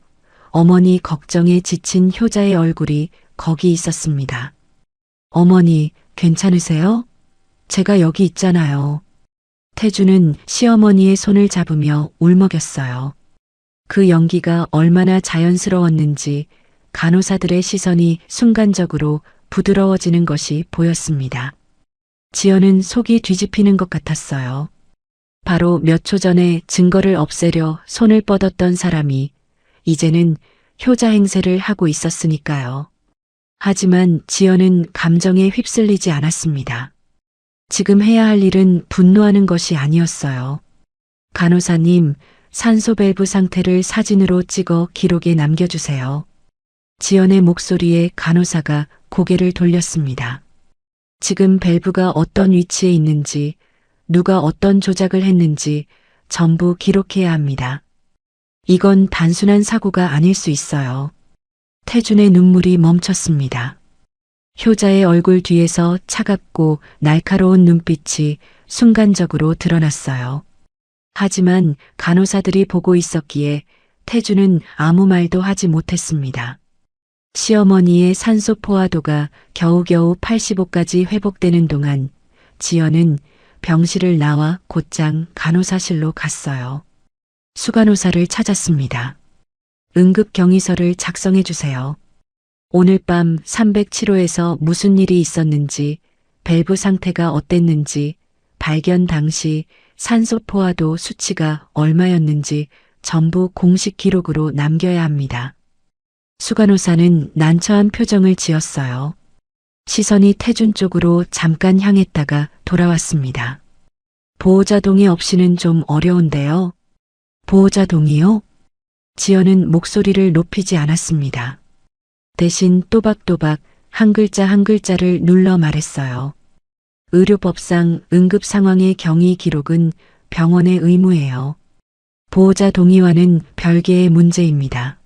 어머니 걱정에 지친 효자의 얼굴이 거기 있었습니다. 어머니, 괜찮으세요? 제가 여기 있잖아요. 태준은 시어머니의 손을 잡으며 울먹였어요. 그 연기가 얼마나 자연스러웠는지 간호사들의 시선이 순간적으로 부드러워지는 것이 보였습니다. 지연은 속이 뒤집히는 것 같았어요. 바로 몇 초 전에 증거를 없애려 손을 뻗었던 사람이 이제는 효자 행세를 하고 있었으니까요. 하지만 지연은 감정에 휩쓸리지 않았습니다. 지금 해야 할 일은 분노하는 것이 아니었어요. 간호사님, 산소 밸브 상태를 사진으로 찍어 기록에 남겨주세요. 지연의 목소리에 간호사가 고개를 돌렸습니다. 지금 밸브가 어떤 위치에 있는지, 누가 어떤 조작을 했는지 전부 기록해야 합니다. 이건 단순한 사고가 아닐 수 있어요. 태준의 눈물이 멈췄습니다. 효자의 얼굴 뒤에서 차갑고 날카로운 눈빛이 순간적으로 드러났어요. 하지만 간호사들이 보고 있었기에 태준은 아무 말도 하지 못했습니다. 시어머니의 산소 포화도가 겨우겨우 85까지 회복되는 동안 지연은 병실을 나와 곧장 간호사실로 갔어요. 수간호사를 찾았습니다. 응급경위서를 작성해 주세요. 오늘 밤 307호에서 무슨 일이 있었는지, 밸브 상태가 어땠는지, 발견 당시 산소 포화도 수치가 얼마였는지 전부 공식 기록으로 남겨야 합니다. 수간호사는 난처한 표정을 지었어요. 시선이 태준 쪽으로 잠깐 향했다가 돌아왔습니다. 보호자 동의 없이는 좀 어려운데요. 보호자 동의요? 지연은 목소리를 높이지 않았습니다. 대신 또박또박 한 글자 한 글자를 눌러 말했어요. 의료법상 응급 상황의 경위 기록은 병원의 의무예요. 보호자 동의와는 별개의 문제입니다.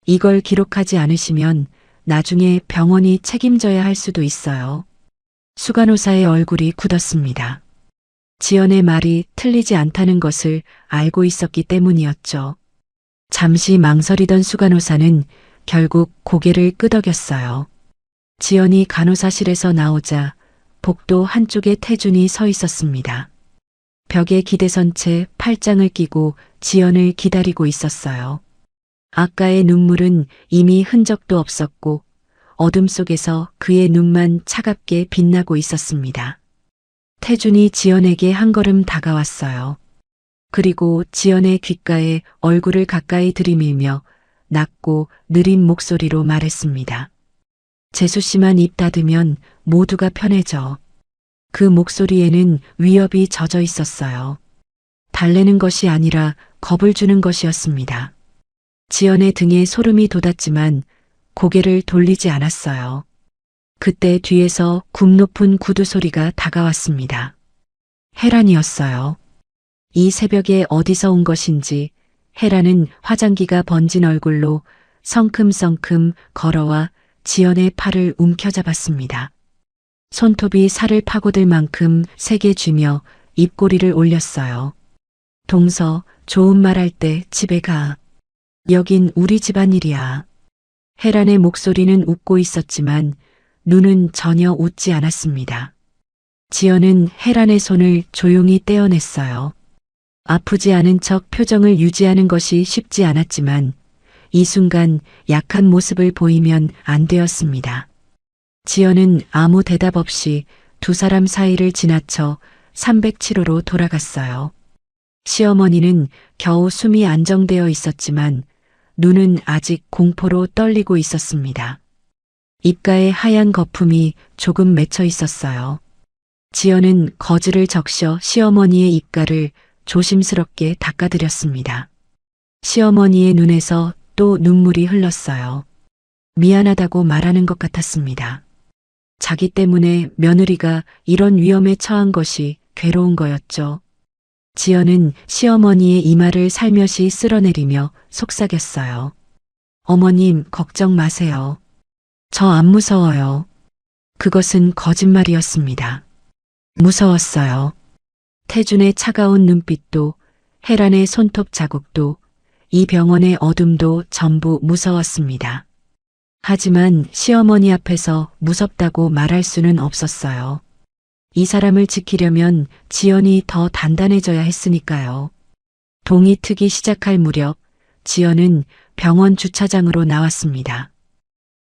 이걸 기록하지 않으시면 나중에 병원이 책임져야 할 수도 있어요. 수간호사의 얼굴이 굳었습니다. 지연의 말이 틀리지 않다는 것을 알고 있었기 때문이었죠. 잠시 망설이던 수간호사는 결국 고개를 끄덕였어요. 지연이 간호사실에서 나오자 복도 한쪽에 태준이 서 있었습니다. 벽에 기대선 채 팔짱을 끼고 지연을 기다리고 있었어요. 아까의 눈물은 이미 흔적도 없었고 어둠 속에서 그의 눈만 차갑게 빛나고 있었습니다. 태준이 지연에게 한 걸음 다가왔어요. 그리고 지연의 귓가에 얼굴을 가까이 들이밀며 낮고 느린 목소리로 말했습니다. 재수 씨만 입 닫으면 모두가 편해져. 그 목소리에는 위협이 젖어 있었어요. 달래는 것이 아니라 겁을 주는 것이었습니다. 지연의 등에 소름이 돋았지만 고개를 돌리지 않았어요. 그때 뒤에서 굽 높은 구두 소리가 다가왔습니다. 혜란이었어요. 이 새벽에 어디서 온 것인지 혜란은 화장기가 번진 얼굴로 성큼성큼 걸어와 지연의 팔을 움켜잡았습니다. 손톱이 살을 파고들 만큼 세게 쥐며 입꼬리를 올렸어요. 동서, 좋은 말 할 때 집에 가. 여긴 우리 집안일이야. 혜란의 목소리는 웃고 있었지만 눈은 전혀 웃지 않았습니다. 지연은 혜란의 손을 조용히 떼어냈어요. 아프지 않은 척 표정을 유지하는 것이 쉽지 않았지만 이 순간 약한 모습을 보이면 안 되었습니다. 지연은 아무 대답 없이 두 사람 사이를 지나쳐 307호로 돌아갔어요. 시어머니는 겨우 숨이 안정되어 있었지만 눈은 아직 공포로 떨리고 있었습니다. 입가에 하얀 거품이 조금 맺혀 있었어요. 지연은 거즈를 적셔 시어머니의 입가를 조심스럽게 닦아드렸습니다. 시어머니의 눈에서 또 눈물이 흘렀어요. 미안하다고 말하는 것 같았습니다. 자기 때문에 며느리가 이런 위험에 처한 것이 괴로운 거였죠. 지연은 시어머니의 이마를 살며시 쓸어내리며 속삭였어요. 어머님, 걱정 마세요. 저 안 무서워요. 그것은 거짓말이었습니다. 무서웠어요. 태준의 차가운 눈빛도, 혜란의 손톱 자국도, 이 병원의 어둠도 전부 무서웠습니다. 하지만 시어머니 앞에서 무섭다고 말할 수는 없었어요. 이 사람을 지키려면 지연이 더 단단해져야 했으니까요. 동이 트기 시작할 무렵 지연은 병원 주차장으로 나왔습니다.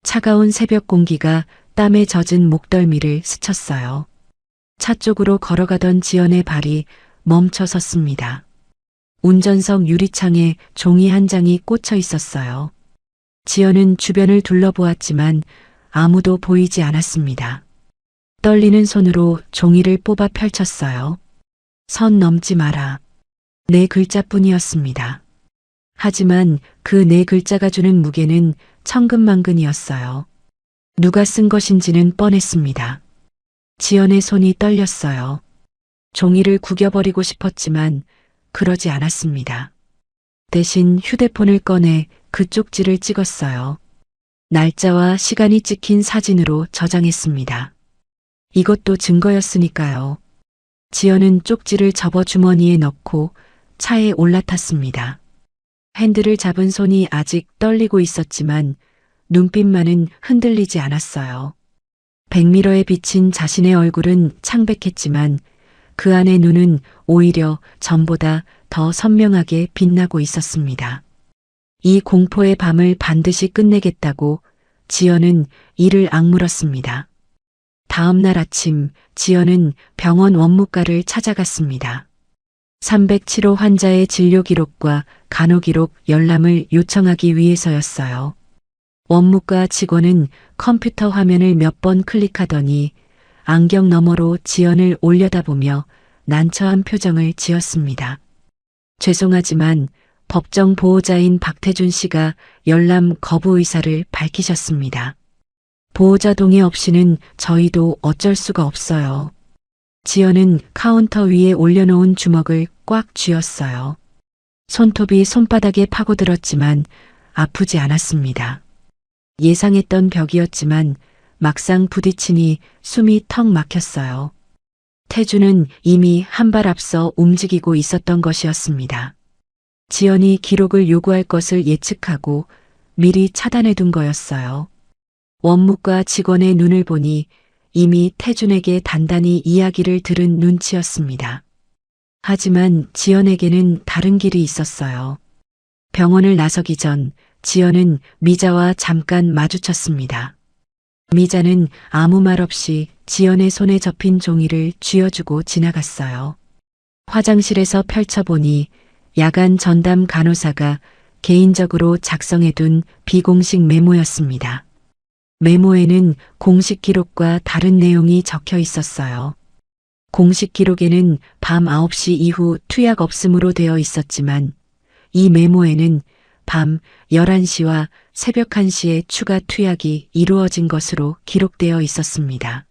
차가운 새벽 공기가 땀에 젖은 목덜미를 스쳤어요. 차 쪽으로 걸어가던 지연의 발이 멈춰 섰습니다. 운전석 유리창에 종이 한 장이 꽂혀 있었어요. 지연은 주변을 둘러보았지만 아무도 보이지 않았습니다. 떨리는 손으로 종이를 뽑아 펼쳤어요. 선 넘지 마라. 네 글자뿐이었습니다. 하지만 그 네 글자가 주는 무게는 천근만근이었어요. 누가 쓴 것인지는 뻔했습니다. 지연의 손이 떨렸어요. 종이를 구겨버리고 싶었지만 그러지 않았습니다. 대신 휴대폰을 꺼내 그 쪽지를 찍었어요. 날짜와 시간이 찍힌 사진으로 저장했습니다. 이것도 증거였으니까요. 지연은 쪽지를 접어 주머니에 넣고 차에 올라탔습니다. 핸들을 잡은 손이 아직 떨리고 있었지만 눈빛만은 흔들리지 않았어요. 백미러에 비친 자신의 얼굴은 창백했지만 그 안의 눈은 오히려 전보다 더 선명하게 빛나고 있었습니다. 이 공포의 밤을 반드시 끝내겠다고 지연은 이를 악물었습니다. 다음 날 아침 지연은 병원 원무과를 찾아갔습니다. 307호 환자의 진료 기록과 간호 기록 열람을 요청하기 위해서였어요. 원무과 직원은 컴퓨터 화면을 몇 번 클릭하더니 안경 너머로 지연을 올려다보며 난처한 표정을 지었습니다. 죄송하지만 법정 보호자인 박태준 씨가 열람 거부 의사를 밝히셨습니다. 보호자 동의 없이는 저희도 어쩔 수가 없어요. 지연은 카운터 위에 올려놓은 주먹을 꽉 쥐었어요. 손톱이 손바닥에 파고들었지만 아프지 않았습니다. 예상했던 벽이었지만 막상 부딪히니 숨이 턱 막혔어요. 태주는 이미 한 발 앞서 움직이고 있었던 것이었습니다. 지연이 기록을 요구할 것을 예측하고 미리 차단해둔 거였어요. 원무과 직원의 눈을 보니 이미 태준에게 단단히 이야기를 들은 눈치였습니다. 하지만 지연에게는 다른 길이 있었어요. 병원을 나서기 전 지연은 미자와 잠깐 마주쳤습니다. 미자는 아무 말 없이 지연의 손에 접힌 종이를 쥐어주고 지나갔어요. 화장실에서 펼쳐보니 야간 전담 간호사가 개인적으로 작성해둔 비공식 메모였습니다. 메모에는 공식 기록과 다른 내용이 적혀 있었어요. 공식 기록에는 밤 9시 이후 투약 없음으로 되어 있었지만 이 메모에는 밤 11시와 새벽 1시에 추가 투약이 이루어진 것으로 기록되어 있었습니다.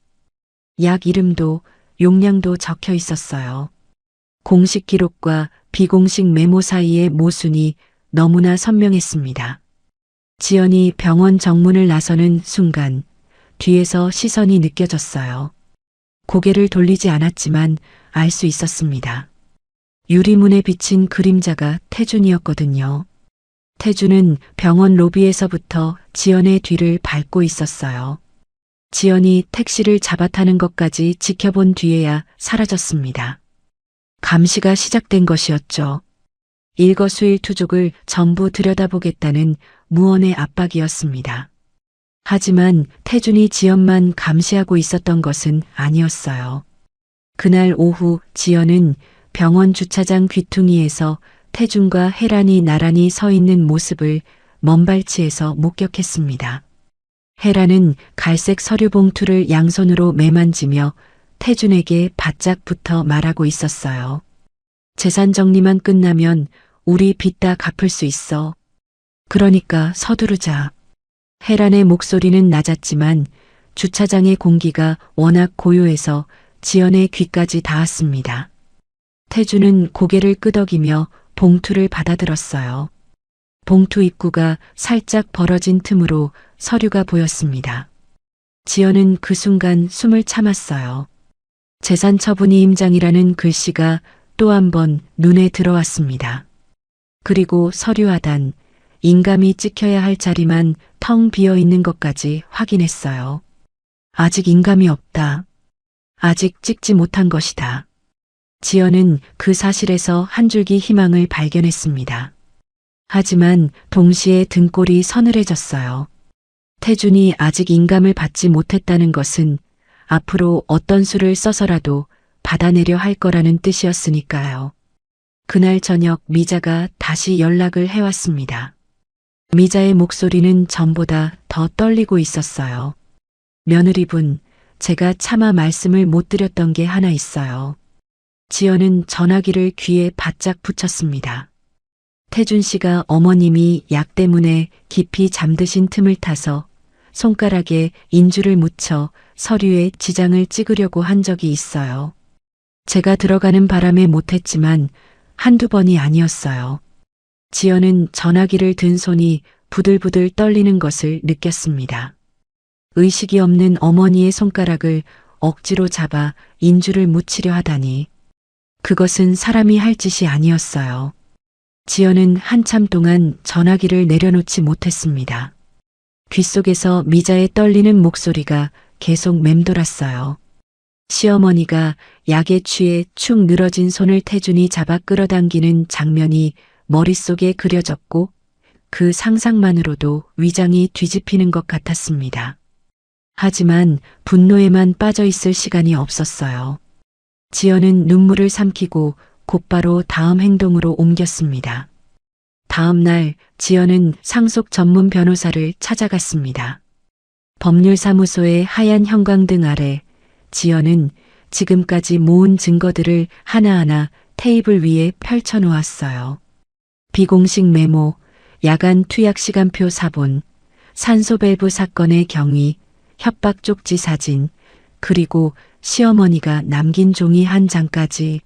약 이름도 용량도 적혀 있었어요. 공식 기록과 비공식 메모 사이의 모순이 너무나 선명했습니다. 지연이 병원 정문을 나서는 순간 뒤에서 시선이 느껴졌어요. 고개를 돌리지 않았지만 알 수 있었습니다. 유리문에 비친 그림자가 태준이었거든요. 태준은 병원 로비에서부터 지연의 뒤를 밟고 있었어요. 지연이 택시를 잡아타는 것까지 지켜본 뒤에야 사라졌습니다. 감시가 시작된 것이었죠. 일거수일투족을 전부 들여다보겠다는 무언의 압박이었습니다. 하지만 태준이 지연만 감시하고 있었던 것은 아니었어요. 그날 오후 지연은 병원 주차장 귀퉁이에서 태준과 혜란이 나란히 서 있는 모습을 먼발치에서 목격했습니다. 혜란은 갈색 서류 봉투를 양손으로 매만지며 태준에게 바짝 붙어 말하고 있었어요. 재산 정리만 끝나면 우리 빚 다 갚을 수 있어. 그러니까 서두르자. 혜란의 목소리는 낮았지만 주차장의 공기가 워낙 고요해서 지연의 귀까지 닿았습니다. 태준은 고개를 끄덕이며 봉투를 받아들었어요. 봉투 입구가 살짝 벌어진 틈으로 서류가 보였습니다. 지연은 그 순간 숨을 참았어요. 재산처분위임장이라는 글씨가 또 한 번 눈에 들어왔습니다. 그리고 서류 하단, 인감이 찍혀야 할 자리만 텅 비어 있는 것까지 확인했어요. 아직 인감이 없다. 아직 찍지 못한 것이다. 지연은 그 사실에서 한 줄기 희망을 발견했습니다. 하지만 동시에 등골이 서늘해졌어요. 태준이 아직 인감을 받지 못했다는 것은 앞으로 어떤 수를 써서라도 받아내려 할 거라는 뜻이었으니까요. 그날 저녁 미자가 다시 연락을 해왔습니다. 미자의 목소리는 전보다 더 떨리고 있었어요. 며느리분, 제가 차마 말씀을 못 드렸던 게 하나 있어요. 지연은 전화기를 귀에 바짝 붙였습니다. 태준 씨가 어머님이 약 때문에 깊이 잠드신 틈을 타서 손가락에 인주를 묻혀 서류에 지장을 찍으려고 한 적이 있어요. 제가 들어가는 바람에 못했지만 한두 번이 아니었어요. 지연은 전화기를 든 손이 부들부들 떨리는 것을 느꼈습니다. 의식이 없는 어머니의 손가락을 억지로 잡아 인주를 묻히려 하다니. 그것은 사람이 할 짓이 아니었어요. 지연은 한참 동안 전화기를 내려놓지 못했습니다. 귓속에서 미자의 떨리는 목소리가 계속 맴돌았어요. 시어머니가 약에 취해 축 늘어진 손을 태준이 잡아 끌어당기는 장면이 머릿속에 그려졌고 그 상상만으로도 위장이 뒤집히는 것 같았습니다. 하지만 분노에만 빠져 있을 시간이 없었어요. 지연은 눈물을 삼키고 곧바로 다음 행동으로 옮겼습니다. 다음 날 지연은 상속 전문 변호사를 찾아갔습니다. 법률사무소의 하얀 형광등 아래 지연은 지금까지 모은 증거들을 하나하나 테이블 위에 펼쳐놓았어요. 비공식 메모, 야간 투약 시간표 사본, 산소 밸브 사건의 경위, 협박 쪽지 사진, 그리고 시어머니가 남긴 종이 한 장까지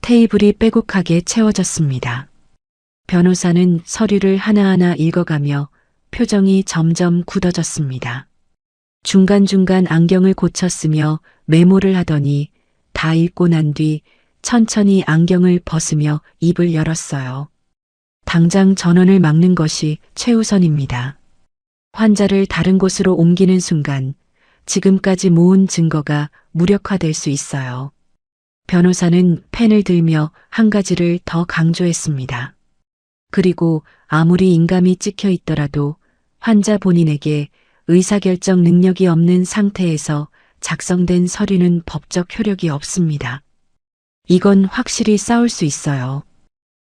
테이블이 빼곡하게 채워졌습니다. 변호사는 서류를 하나하나 읽어가며 표정이 점점 굳어졌습니다. 중간중간 안경을 고쳤으며 메모를 하더니 다 읽고 난 뒤 천천히 안경을 벗으며 입을 열었어요. 당장 전원을 막는 것이 최우선입니다. 환자를 다른 곳으로 옮기는 순간 지금까지 모은 증거가 무력화될 수 있어요. 변호사는 펜을 들며 한 가지를 더 강조했습니다. 그리고 아무리 인감이 찍혀 있더라도 환자 본인에게 의사결정 능력이 없는 상태에서 작성된 서류는 법적 효력이 없습니다. 이건 확실히 싸울 수 있어요.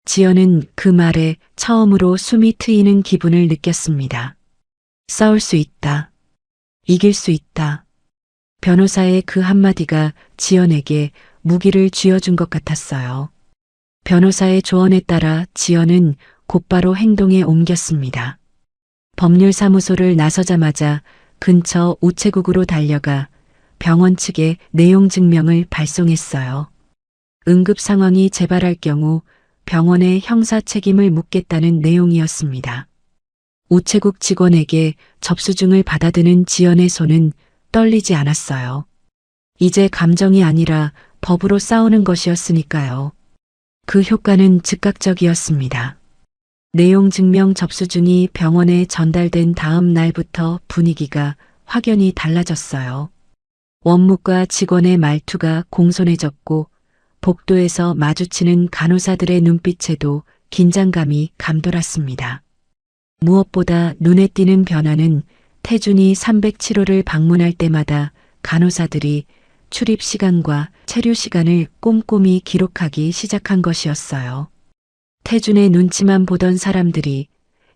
지연은 그 말에 처음으로 숨이 트이는 기분을 느꼈습니다. 싸울 수 있다. 이길 수 있다. 변호사의 그 한마디가 지연에게 무기를 쥐어준 것 같았어요. 변호사의 조언에 따라 지연은 곧바로 행동에 옮겼습니다. 법률사무소를 나서자마자 근처 우체국으로 달려가 병원 측에 내용 증명을 발송했어요. 응급 상황이 재발할 경우 병원의 형사 책임을 묻겠다는 내용이었습니다. 우체국 직원에게 접수증을 받아드는 지연의 손은 떨리지 않았어요. 이제 감정이 아니라 법으로 싸우는 것이었으니까요. 그 효과는 즉각적이었습니다. 내용 증명 접수증이 병원에 전달된 다음 날부터 분위기가 확연히 달라졌어요. 원무과 직원의 말투가 공손해졌고 복도에서 마주치는 간호사들의 눈빛에도 긴장감이 감돌았습니다. 무엇보다 눈에 띄는 변화는 태준이 307호를 방문할 때마다 간호사들이 출입 시간과 체류 시간을 꼼꼼히 기록하기 시작한 것이었어요. 태준의 눈치만 보던 사람들이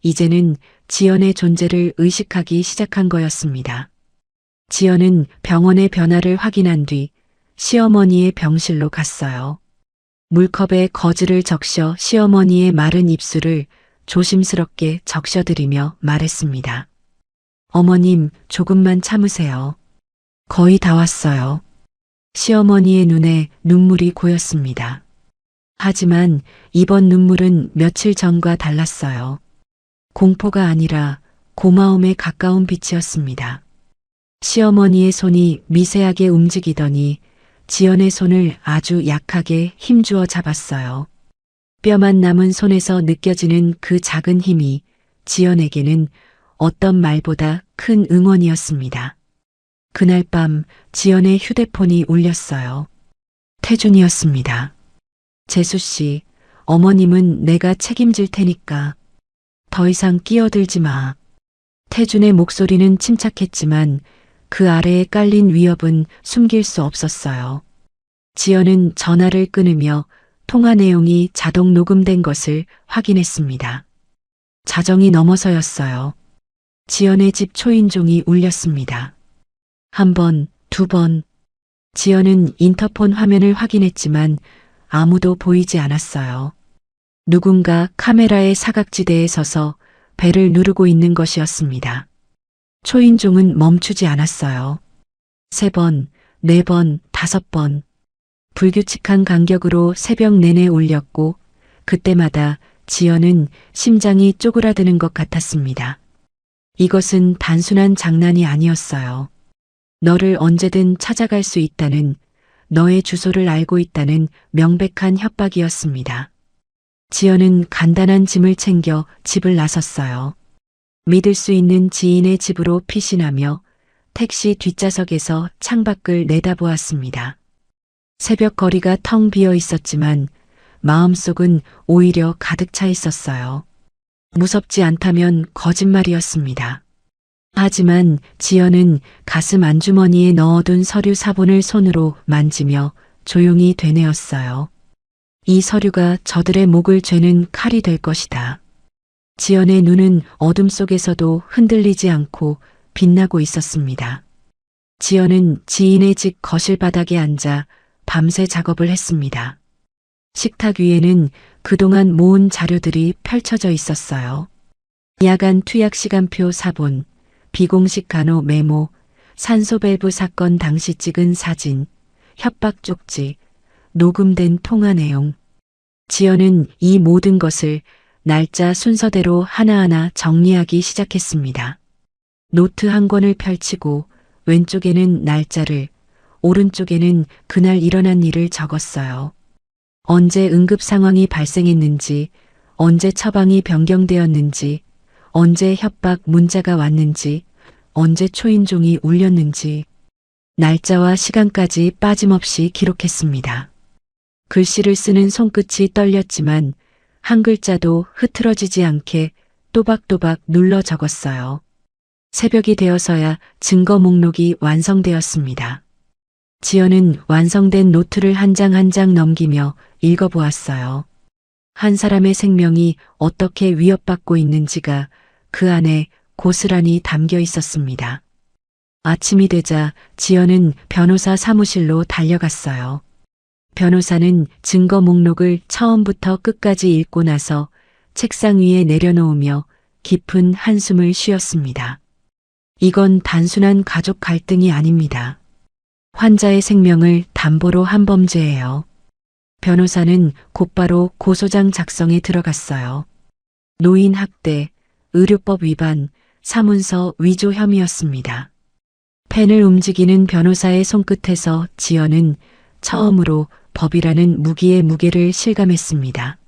이제는 지연의 존재를 의식하기 시작한 거였습니다. 지연은 병원의 변화를 확인한 뒤 시어머니의 병실로 갔어요. 물컵에 거즈를 적셔 시어머니의 마른 입술을 조심스럽게 적셔드리며 말했습니다. 어머님, 조금만 참으세요. 거의 다 왔어요. 시어머니의 눈에 눈물이 고였습니다. 하지만 이번 눈물은 며칠 전과 달랐어요. 공포가 아니라 고마움에 가까운 빛이었습니다. 시어머니의 손이 미세하게 움직이더니 지연의 손을 아주 약하게 힘주어 잡았어요. 뼈만 남은 손에서 느껴지는 그 작은 힘이 지연에게는 어떤 말보다 큰 응원이었습니다. 그날 밤 지연의 휴대폰이 울렸어요. 태준이었습니다. 재수 씨, 어머님은 내가 책임질 테니까 더 이상 끼어들지 마. 태준의 목소리는 침착했지만 그 아래에 깔린 위협은 숨길 수 없었어요. 지연은 전화를 끊으며 통화 내용이 자동 녹음된 것을 확인했습니다. 자정이 넘어서였어요. 지연의 집 초인종이 울렸습니다. 한 번, 두 번. 지연은 인터폰 화면을 확인했지만 아무도 보이지 않았어요. 누군가 카메라의 사각지대에 서서 벨을 누르고 있는 것이었습니다. 초인종은 멈추지 않았어요. 3번, 4번, 5번. 불규칙한 간격으로 새벽 내내 울렸고 그때마다 지연은 심장이 쪼그라드는 것 같았습니다. 이것은 단순한 장난이 아니었어요. 너를 언제든 찾아갈 수 있다는, 너의 주소를 알고 있다는 명백한 협박이었습니다. 지연은 간단한 짐을 챙겨 집을 나섰어요. 믿을 수 있는 지인의 집으로 피신하며 택시 뒷좌석에서 창밖을 내다보았습니다. 새벽 거리가 텅 비어 있었지만 마음속은 오히려 가득 차 있었어요. 무섭지 않다면 거짓말이었습니다. 하지만 지연은 가슴 안주머니에 넣어둔 서류 사본을 손으로 만지며 조용히 되뇌었어요. 이 서류가 저들의 목을 죄는 칼이 될 것이다. 지연의 눈은 어둠 속에서도 흔들리지 않고 빛나고 있었습니다. 지연은 지인의 집 거실 바닥에 앉아 밤새 작업을 했습니다. 식탁 위에는 그동안 모은 자료들이 펼쳐져 있었어요. 야간 투약 시간표 사본, 비공식 간호 메모, 산소밸브 사건 당시 찍은 사진, 협박 쪽지, 녹음된 통화 내용. 지연은 이 모든 것을 날짜 순서대로 하나하나 정리하기 시작했습니다. 노트 한 권을 펼치고 왼쪽에는 날짜를, 오른쪽에는 그날 일어난 일을 적었어요. 언제 응급 상황이 발생했는지, 언제 처방이 변경되었는지, 언제 협박 문자가 왔는지, 언제 초인종이 울렸는지, 날짜와 시간까지 빠짐없이 기록했습니다. 글씨를 쓰는 손끝이 떨렸지만 한 글자도 흐트러지지 않게 또박또박 눌러 적었어요. 새벽이 되어서야 증거 목록이 완성되었습니다. 지연은 완성된 노트를 한 장 한 장 넘기며 읽어보았어요. 한 사람의 생명이 어떻게 위협받고 있는지가 그 안에 고스란히 담겨 있었습니다. 아침이 되자 지연은 변호사 사무실로 달려갔어요. 변호사는 증거 목록을 처음부터 끝까지 읽고 나서 책상 위에 내려놓으며 깊은 한숨을 쉬었습니다. 이건 단순한 가족 갈등이 아닙니다. 환자의 생명을 담보로 한 범죄예요. 변호사는 곧바로 고소장 작성에 들어갔어요. 노인 학대, 의료법 위반, 사문서 위조 혐의였습니다. 펜을 움직이는 변호사의 손끝에서 지연은 처음으로 법이라는 무기의 무게를 실감했습니다.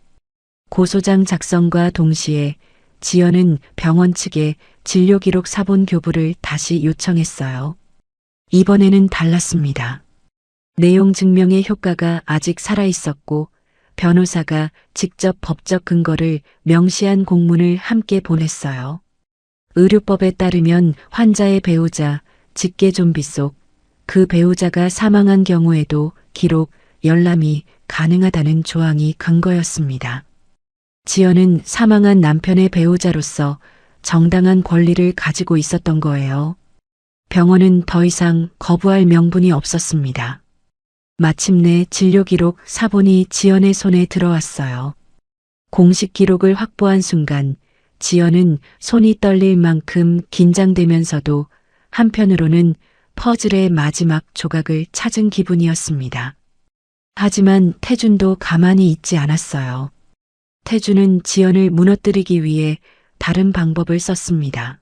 고소장 작성과 동시에 지연은 병원 측에 진료기록 사본 교부를 다시 요청했어요. 이번에는 달랐습니다. 내용 증명의 효과가 아직 살아있었고 변호사가 직접 법적 근거를 명시한 공문을 함께 보냈어요. 의료법에 따르면 환자의 배우자, 직계 좀비 속 그 배우자가 사망한 경우에도 기록, 열람이 가능하다는 조항이 근거였습니다. 지연은 사망한 남편의 배우자로서 정당한 권리를 가지고 있었던 거예요. 병원은 더 이상 거부할 명분이 없었습니다. 마침내 진료기록 사본이 지연의 손에 들어왔어요. 공식 기록을 확보한 순간 지연은 손이 떨릴 만큼 긴장되면서도 한편으로는 퍼즐의 마지막 조각을 찾은 기분이었습니다. 하지만 태준도 가만히 있지 않았어요. 태준은 지연을 무너뜨리기 위해 다른 방법을 썼습니다.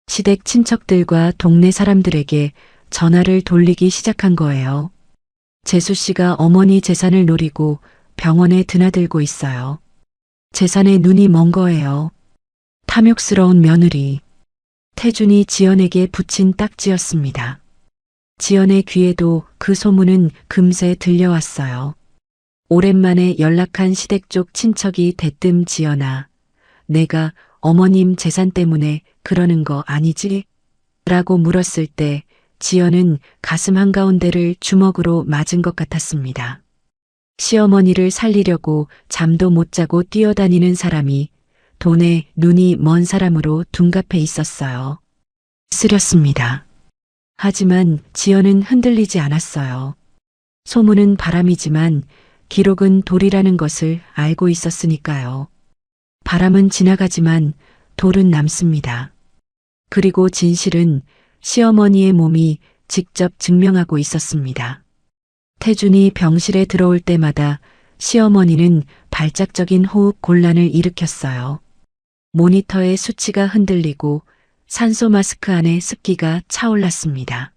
시댁 친척들과 동네 사람들에게 전화를 돌리기 시작한 거예요. 재수 씨가 어머니 재산을 노리고 병원에 드나들고 있어요. 재산에 눈이 먼 거예요. 탐욕스러운 며느리. 태준이 지연에게 붙인 딱지였습니다. 지연의 귀에도 그 소문은 금세 들려왔어요. 오랜만에 연락한 시댁 쪽 친척이 대뜸 지연아, 내가 어머님 재산 때문에 그러는 거 아니지? 라고 물었을 때 지연은 가슴 한가운데를 주먹으로 맞은 것 같았습니다. 시어머니를 살리려고 잠도 못 자고 뛰어다니는 사람이 돈에 눈이 먼 사람으로 둔갑해 있었어요. 쓰렸습니다. 하지만 지연은 흔들리지 않았어요. 소문은 바람이지만 기록은 돌이라는 것을 알고 있었으니까요. 바람은 지나가지만 돌은 남습니다. 그리고 진실은 시어머니의 몸이 직접 증명하고 있었습니다. 태준이 병실에 들어올 때마다 시어머니는 발작적인 호흡 곤란을 일으켰어요. 모니터의 수치가 흔들리고 산소 마스크 안에 습기가 차올랐습니다.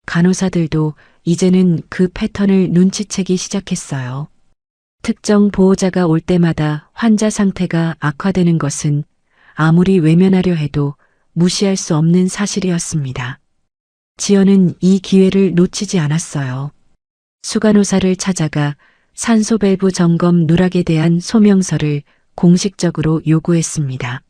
간호사들도 이제는 그 패턴을 눈치채기 시작했어요. 특정 보호자가 올 때마다 환자 상태가 악화되는 것은 아무리 외면하려 해도 무시할 수 없는 사실이었습니다. 지연은 이 기회를 놓치지 않았어요. 수간호사를 찾아가 산소 밸브 점검 누락에 대한 소명서를 공식적으로 요구했습니다.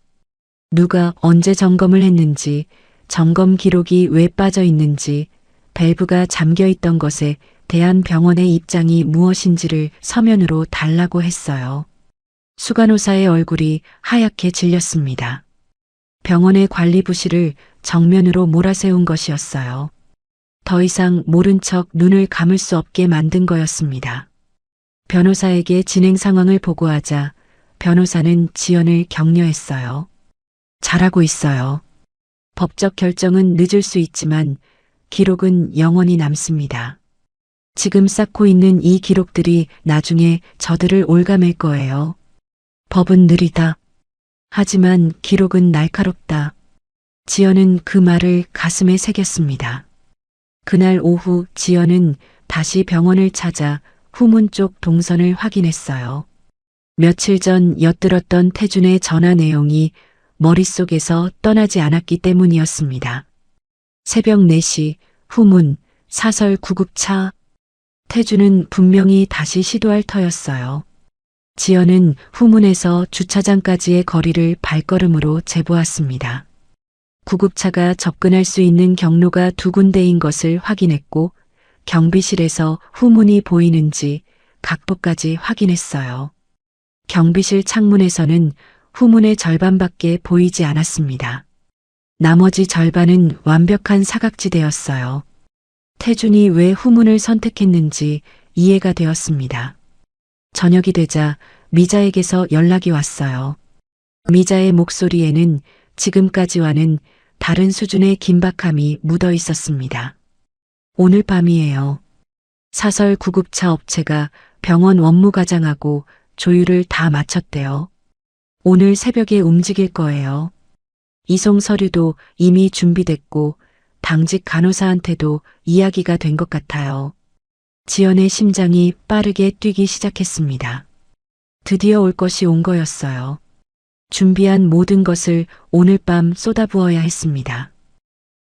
누가 언제 점검을 했는지, 점검 기록이 왜 빠져 있는지, 밸브가 잠겨 있던 것에 대한 병원의 입장이 무엇인지를 서면으로 달라고 했어요. 수간호사의 얼굴이 하얗게 질렸습니다. 병원의 관리 부실을 정면으로 몰아세운 것이었어요. 더 이상 모른 척 눈을 감을 수 없게 만든 거였습니다. 변호사에게 진행 상황을 보고하자 변호사는 지연을 격려했어요. 잘하고 있어요. 법적 결정은 늦을 수 있지만 기록은 영원히 남습니다. 지금 쌓고 있는 이 기록들이 나중에 저들을 올가맬 거예요. 법은 느리다. 하지만 기록은 날카롭다. 지연은 그 말을 가슴에 새겼습니다. 그날 오후 지연은 다시 병원을 찾아 후문 쪽 동선을 확인했어요. 며칠 전 엿들었던 태준의 전화 내용이 머릿속에서 떠나지 않았기 때문이었습니다. 새벽 4시 후문 사설 구급차. 태준은 분명히 다시 시도할 터였어요. 지연은 후문에서 주차장까지의 거리를 발걸음으로 재보았습니다. 구급차가 접근할 수 있는 경로가 2군데인 것을 확인했고 경비실에서 후문이 보이는지 각도까지 확인했어요. 경비실 창문에서는 후문의 절반밖에 보이지 않았습니다. 나머지 절반은 완벽한 사각지대였어요. 태준이 왜 후문을 선택했는지 이해가 되었습니다. 저녁이 되자 미자에게서 연락이 왔어요. 미자의 목소리에는 지금까지와는 다른 수준의 긴박함이 묻어 있었습니다. 오늘 밤이에요. 사설 구급차 업체가 병원 원무과장하고 조율을 다 마쳤대요. 오늘 새벽에 움직일 거예요. 이송 서류도 이미 준비됐고 당직 간호사한테도 이야기가 된 것 같아요. 지연의 심장이 빠르게 뛰기 시작했습니다. 드디어 올 것이 온 거였어요. 준비한 모든 것을 오늘 밤 쏟아부어야 했습니다.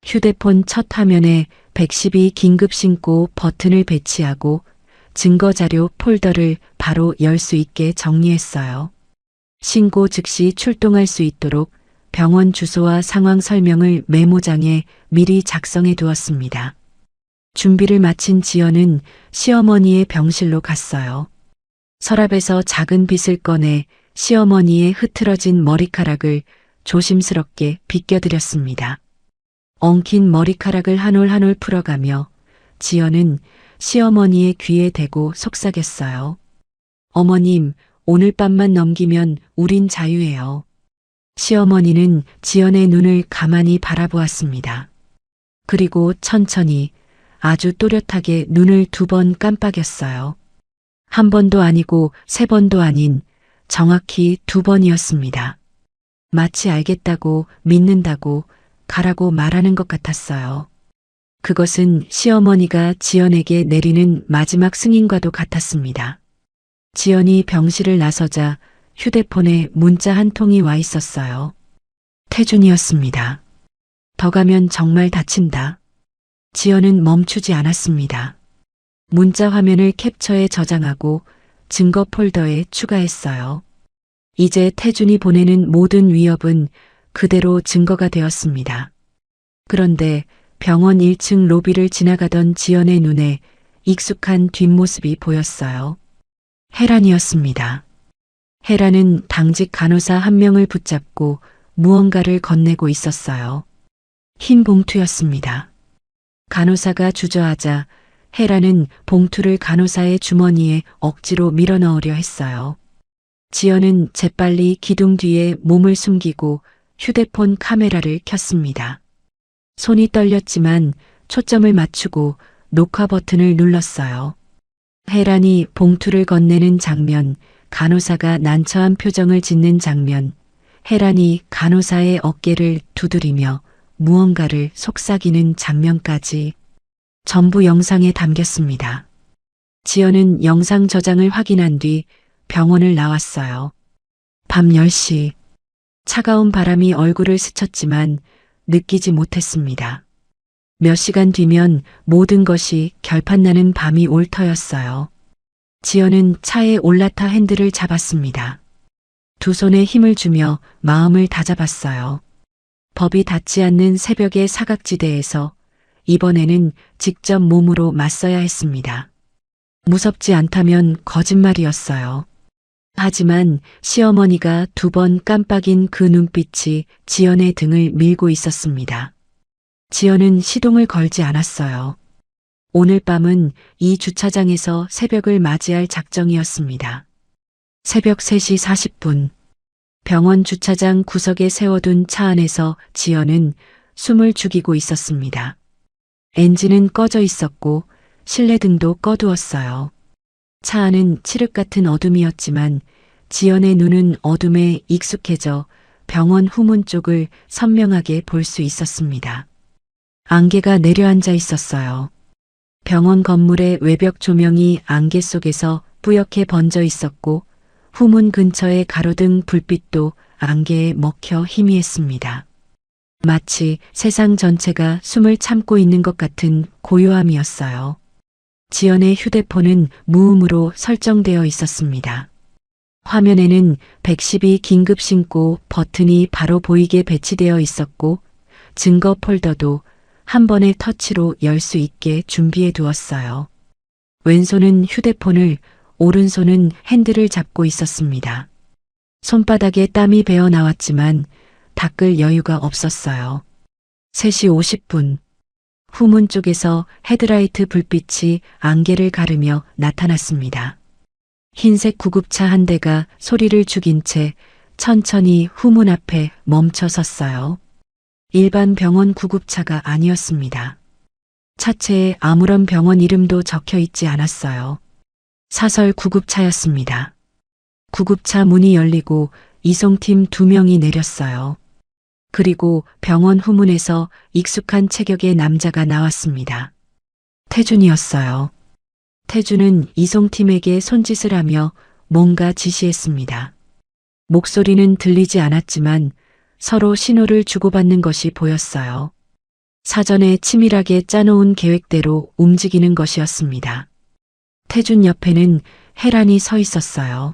휴대폰 첫 화면에 112 긴급 신고 버튼을 배치하고 증거자료 폴더를 바로 열 수 있게 정리했어요. 신고 즉시 출동할 수 있도록 병원 주소와 상황 설명을 메모장에 미리 작성해 두었습니다. 준비를 마친 지연은 시어머니의 병실로 갔어요. 서랍에서 작은 빗을 꺼내 시어머니의 흐트러진 머리카락을 조심스럽게 빗겨드렸습니다. 엉킨 머리카락을 한 올 한 올 풀어가며 지연은 시어머니의 귀에 대고 속삭였어요. 어머님, 오늘 밤만 넘기면 우린 자유해요. 시어머니는 지연의 눈을 가만히 바라보았습니다. 그리고 천천히 아주 또렷하게 눈을 2번 깜빡였어요. 한 번도 아니고 3번도 아닌 정확히 2번이었습니다. 마치 알겠다고 믿는다고 가라고 말하는 것 같았어요. 그것은 시어머니가 지연에게 내리는 마지막 승인과도 같았습니다. 지연이 병실을 나서자 휴대폰에 문자 한 통이 와 있었어요. 태준이었습니다. 더 가면 정말 다친다. 지연은 멈추지 않았습니다. 문자 화면을 캡처해 저장하고 증거 폴더에 추가했어요. 이제 태준이 보내는 모든 위협은 그대로 증거가 되었습니다. 그런데 병원 1층 로비를 지나가던 지연의 눈에 익숙한 뒷모습이 보였어요. 혜란이었습니다. 혜란은 당직 간호사 한 명을 붙잡고 무언가를 건네고 있었어요. 흰 봉투였습니다. 간호사가 주저하자 혜란은 봉투를 간호사의 주머니에 억지로 밀어넣으려 했어요. 지연은 재빨리 기둥 뒤에 몸을 숨기고 휴대폰 카메라를 켰습니다. 손이 떨렸지만 초점을 맞추고 녹화 버튼을 눌렀어요. 혜란이 봉투를 건네는 장면, 간호사가 난처한 표정을 짓는 장면, 혜란이 간호사의 어깨를 두드리며 무언가를 속삭이는 장면까지 전부 영상에 담겼습니다. 지연은 영상 저장을 확인한 뒤 병원을 나왔어요. 밤 10시. 차가운 바람이 얼굴을 스쳤지만 느끼지 못했습니다. 몇 시간 뒤면 모든 것이 결판나는 밤이 올 터였어요. 지연은 차에 올라타 핸들을 잡았습니다. 두 손에 힘을 주며 마음을 다잡았어요. 법이 닿지 않는 새벽의 사각지대에서 이번에는 직접 몸으로 맞서야 했습니다. 무섭지 않다면 거짓말이었어요. 하지만 시어머니가 두 번 깜빡인 그 눈빛이 지연의 등을 밀고 있었습니다. 지연은 시동을 걸지 않았어요. 오늘 밤은 이 주차장에서 새벽을 맞이할 작정이었습니다. 새벽 3시 40분. 병원 주차장 구석에 세워둔 차 안에서 지연은 숨을 죽이고 있었습니다. 엔진은 꺼져 있었고 실내등도 꺼두었어요. 차 안은 칠흑 같은 어둠이었지만 지연의 눈은 어둠에 익숙해져 병원 후문 쪽을 선명하게 볼 수 있었습니다. 안개가 내려앉아 있었어요. 병원 건물의 외벽 조명이 안개 속에서 뿌옇게 번져 있었고 후문 근처의 가로등 불빛도 안개에 먹혀 희미했습니다. 마치 세상 전체가 숨을 참고 있는 것 같은 고요함이었어요. 지연의 휴대폰은 무음으로 설정되어 있었습니다. 화면에는 112 긴급 신고 버튼이 바로 보이게 배치되어 있었고 증거 폴더도 한 번의 터치로 열 수 있게 준비해 두었어요. 왼손은 휴대폰을, 오른손은 핸들을 잡고 있었습니다. 손바닥에 땀이 배어 나왔지만 닦을 여유가 없었어요. 3시 50분. 후문 쪽에서 헤드라이트 불빛이 안개를 가르며 나타났습니다. 흰색 구급차 한 대가 소리를 죽인 채 천천히 후문 앞에 멈춰 섰어요. 일반 병원 구급차가 아니었습니다. 차체에 아무런 병원 이름도 적혀 있지 않았어요. 사설 구급차였습니다. 구급차 문이 열리고 이송팀 2명이 내렸어요. 그리고 병원 후문에서 익숙한 체격의 남자가 나왔습니다. 태준이었어요. 태준은 이송팀에게 손짓을 하며 뭔가 지시했습니다. 목소리는 들리지 않았지만 서로 신호를 주고받는 것이 보였어요. 사전에 치밀하게 짜놓은 계획대로 움직이는 것이었습니다. 태준 옆에는 혜란이 서 있었어요.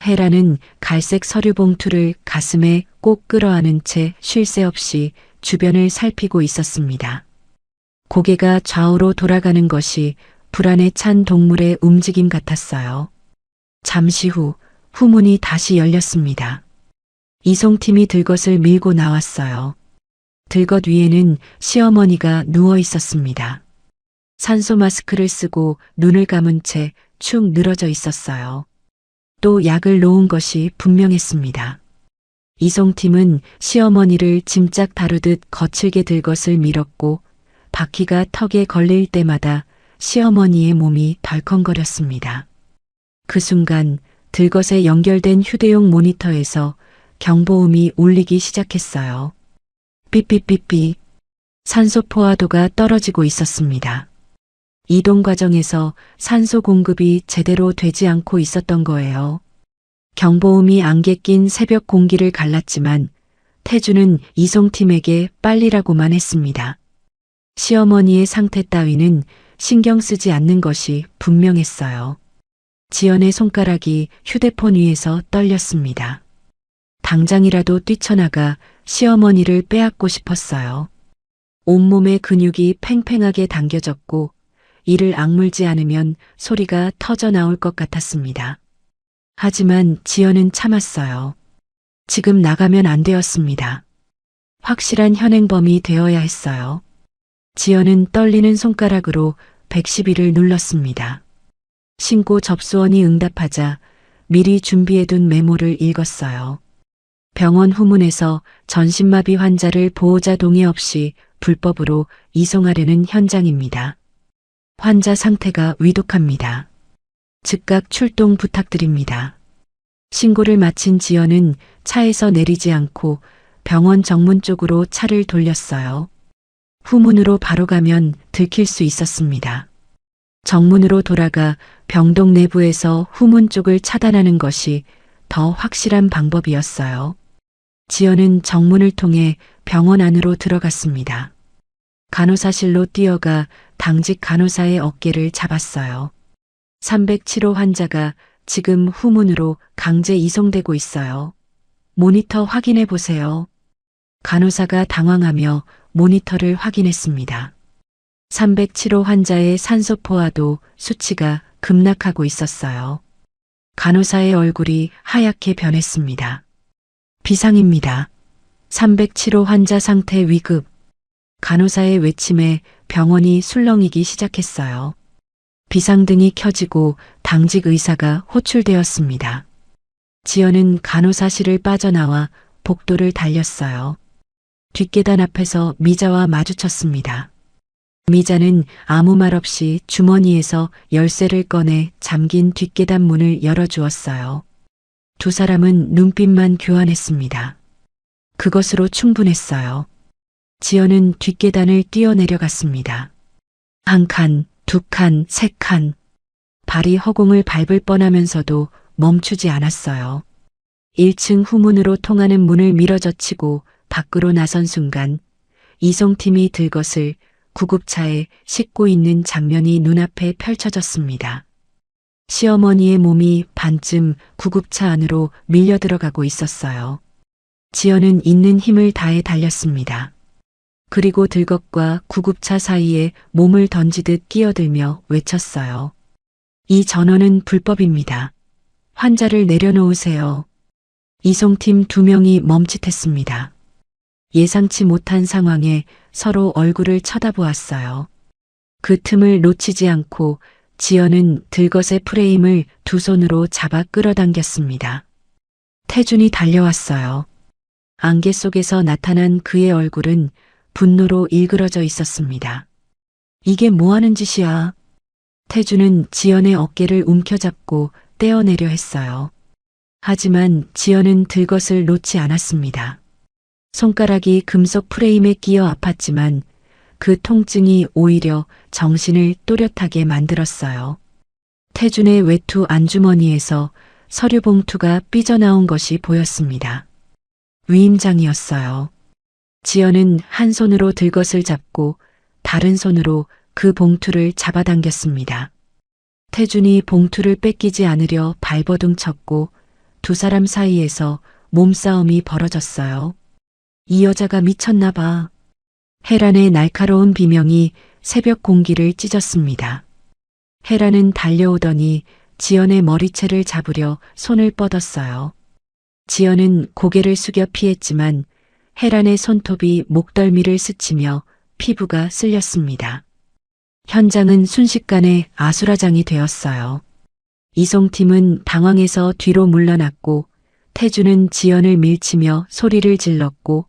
혜란은 갈색 서류 봉투를 가슴에 꼭 끌어안은 채 쉴 새 없이 주변을 살피고 있었습니다. 고개가 좌우로 돌아가는 것이 불안에 찬 동물의 움직임 같았어요. 잠시 후 후문이 다시 열렸습니다. 이송팀이 들것을 밀고 나왔어요. 들것 위에는 시어머니가 누워 있었습니다. 산소 마스크를 쓰고 눈을 감은 채 축 늘어져 있었어요. 또 약을 놓은 것이 분명했습니다. 이송팀은 시어머니를 짐짝 다루듯 거칠게 들것을 밀었고 바퀴가 턱에 걸릴 때마다 시어머니의 몸이 덜컹거렸습니다. 그 순간 들것에 연결된 휴대용 모니터에서 경보음이 울리기 시작했어요. 삐삐삐삐. 산소 포화도가 떨어지고 있었습니다. 이동 과정에서 산소 공급이 제대로 되지 않고 있었던 거예요. 경보음이 안개 낀 새벽 공기를 갈랐지만 태주는 이송팀에게 빨리라고만 했습니다. 시어머니의 상태 따위는 신경 쓰지 않는 것이 분명했어요. 지연의 손가락이 휴대폰 위에서 떨렸습니다. 당장이라도 뛰쳐나가 시어머니를 빼앗고 싶었어요. 온몸의 근육이 팽팽하게 당겨졌고 이를 악물지 않으면 소리가 터져 나올 것 같았습니다. 하지만 지연은 참았어요. 지금 나가면 안 되었습니다. 확실한 현행범이 되어야 했어요. 지연은 떨리는 손가락으로 112를 눌렀습니다. 신고 접수원이 응답하자 미리 준비해둔 메모를 읽었어요. 병원 후문에서 전신마비 환자를 보호자 동의 없이 불법으로 이송하려는 현장입니다. 환자 상태가 위독합니다. 즉각 출동 부탁드립니다. 신고를 마친 지연은 차에서 내리지 않고 병원 정문 쪽으로 차를 돌렸어요. 후문으로 바로 가면 들킬 수 있었습니다. 정문으로 돌아가 병동 내부에서 후문 쪽을 차단하는 것이 더 확실한 방법이었어요. 지연은 정문을 통해 병원 안으로 들어갔습니다. 간호사실로 뛰어가 당직 간호사의 어깨를 잡았어요. 307호 환자가 지금 후문으로 강제 이송되고 있어요. 모니터 확인해 보세요. 간호사가 당황하며 모니터를 확인했습니다. 307호 환자의 산소 포화도 수치가 급락하고 있었어요. 간호사의 얼굴이 하얗게 변했습니다. 비상입니다. 307호 환자 상태 위급. 간호사의 외침에 병원이 술렁이기 시작했어요. 비상등이 켜지고 당직 의사가 호출되었습니다. 지연은 간호사실을 빠져나와 복도를 달렸어요. 뒷계단 앞에서 미자와 마주쳤습니다. 미자는 아무 말 없이 주머니에서 열쇠를 꺼내 잠긴 뒷계단 문을 열어주었어요. 두 사람은 눈빛만 교환했습니다. 그것으로 충분했어요. 지연은 뒷계단을 뛰어내려갔습니다. 한 칸, 두 칸, 세 칸. 발이 허공을 밟을 뻔하면서도 멈추지 않았어요. 1층 후문으로 통하는 문을 밀어젖히고 밖으로 나선 순간 이송팀이 들것을 구급차에 싣고 있는 장면이 눈앞에 펼쳐졌습니다. 시어머니의 몸이 반쯤 구급차 안으로 밀려 들어가고 있었어요. 지연은 있는 힘을 다해 달렸습니다. 그리고 들것과 구급차 사이에 몸을 던지듯 끼어들며 외쳤어요. 이 전원은 불법입니다. 환자를 내려놓으세요. 이송팀 2명이 멈칫했습니다. 예상치 못한 상황에 서로 얼굴을 쳐다보았어요. 그 틈을 놓치지 않고 지연은 들것의 프레임을 두 손으로 잡아 끌어당겼습니다. 태준이 달려왔어요. 안개 속에서 나타난 그의 얼굴은 분노로 일그러져 있었습니다. 이게 뭐 하는 짓이야? 태준은 지연의 어깨를 움켜잡고 떼어내려 했어요. 하지만 지연은 들것을 놓지 않았습니다. 손가락이 금속 프레임에 끼어 아팠지만 그 통증이 오히려 정신을 또렷하게 만들었어요. 태준의 외투 안주머니에서 서류 봉투가 삐져나온 것이 보였습니다. 위임장이었어요. 지연은 한 손으로 들것을 잡고 다른 손으로 그 봉투를 잡아당겼습니다. 태준이 봉투를 뺏기지 않으려 발버둥 쳤고 두 사람 사이에서 몸싸움이 벌어졌어요. 이 여자가 미쳤나 봐. 헤란의 날카로운 비명이 새벽 공기를 찢었습니다. 헤란은 달려오더니 지연의 머리채를 잡으려 손을 뻗었어요. 지연은 고개를 숙여 피했지만 헤란의 손톱이 목덜미를 스치며 피부가 쓸렸습니다. 현장은 순식간에 아수라장이 되었어요. 이송팀은 당황해서 뒤로 물러났고 태준은 지연을 밀치며 소리를 질렀고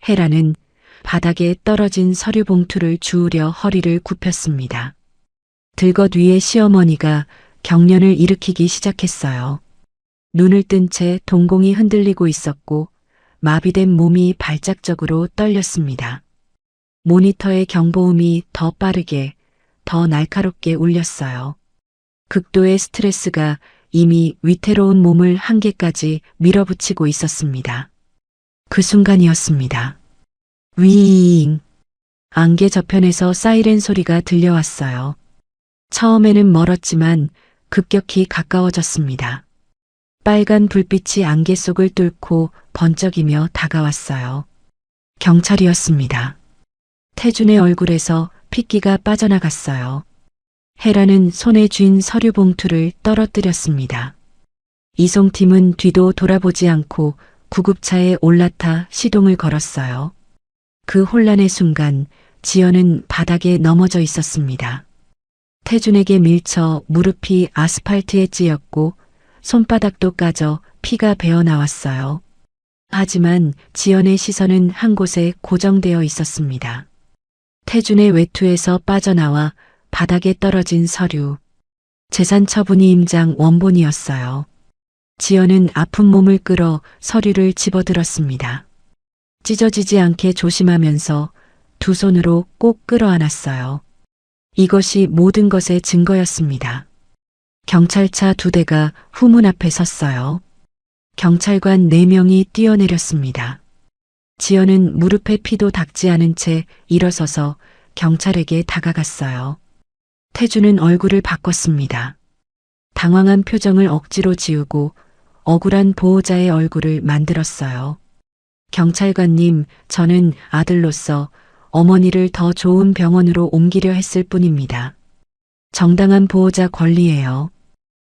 헤라는 바닥에 떨어진 서류 봉투를 주우려 허리를 굽혔습니다. 들것 위에 시어머니가 경련을 일으키기 시작했어요. 눈을 뜬 채 동공이 흔들리고 있었고 마비된 몸이 발작적으로 떨렸습니다. 모니터의 경보음이 더 빠르게, 더 날카롭게 울렸어요. 극도의 스트레스가 이미 위태로운 몸을 한계까지 밀어붙이고 있었습니다. 그 순간이었습니다. 위잉. 안개 저편에서 사이렌 소리가 들려왔어요. 처음에는 멀었지만 급격히 가까워졌습니다. 빨간 불빛이 안개 속을 뚫고 번쩍이며 다가왔어요. 경찰이었습니다. 태준의 얼굴에서 핏기가 빠져나갔어요. 헤라는 손에 쥔 서류 봉투를 떨어뜨렸습니다. 이송팀은 뒤도 돌아보지 않고 구급차에 올라타 시동을 걸었어요. 그 혼란의 순간 지연은 바닥에 넘어져 있었습니다. 태준에게 밀쳐 무릎이 아스팔트에 찧었고 손바닥도 까져 피가 배어 나왔어요. 하지만 지연의 시선은 한 곳에 고정되어 있었습니다. 태준의 외투에서 빠져나와 바닥에 떨어진 서류. 재산 처분이 임장 원본이었어요. 지연은 아픈 몸을 끌어 서류를 집어들었습니다. 찢어지지 않게 조심하면서 두 손으로 꼭 끌어안았어요. 이것이 모든 것의 증거였습니다. 경찰차 2대가 후문 앞에 섰어요. 경찰관 4명이 뛰어내렸습니다. 지연은 무릎에 피도 닦지 않은 채 일어서서 경찰에게 다가갔어요. 태준은 얼굴을 바꿨습니다. 당황한 표정을 억지로 지우고 억울한 보호자의 얼굴을 만들었어요. 경찰관님, 저는 아들로서 어머니를 더 좋은 병원으로 옮기려 했을 뿐입니다. 정당한 보호자 권리예요.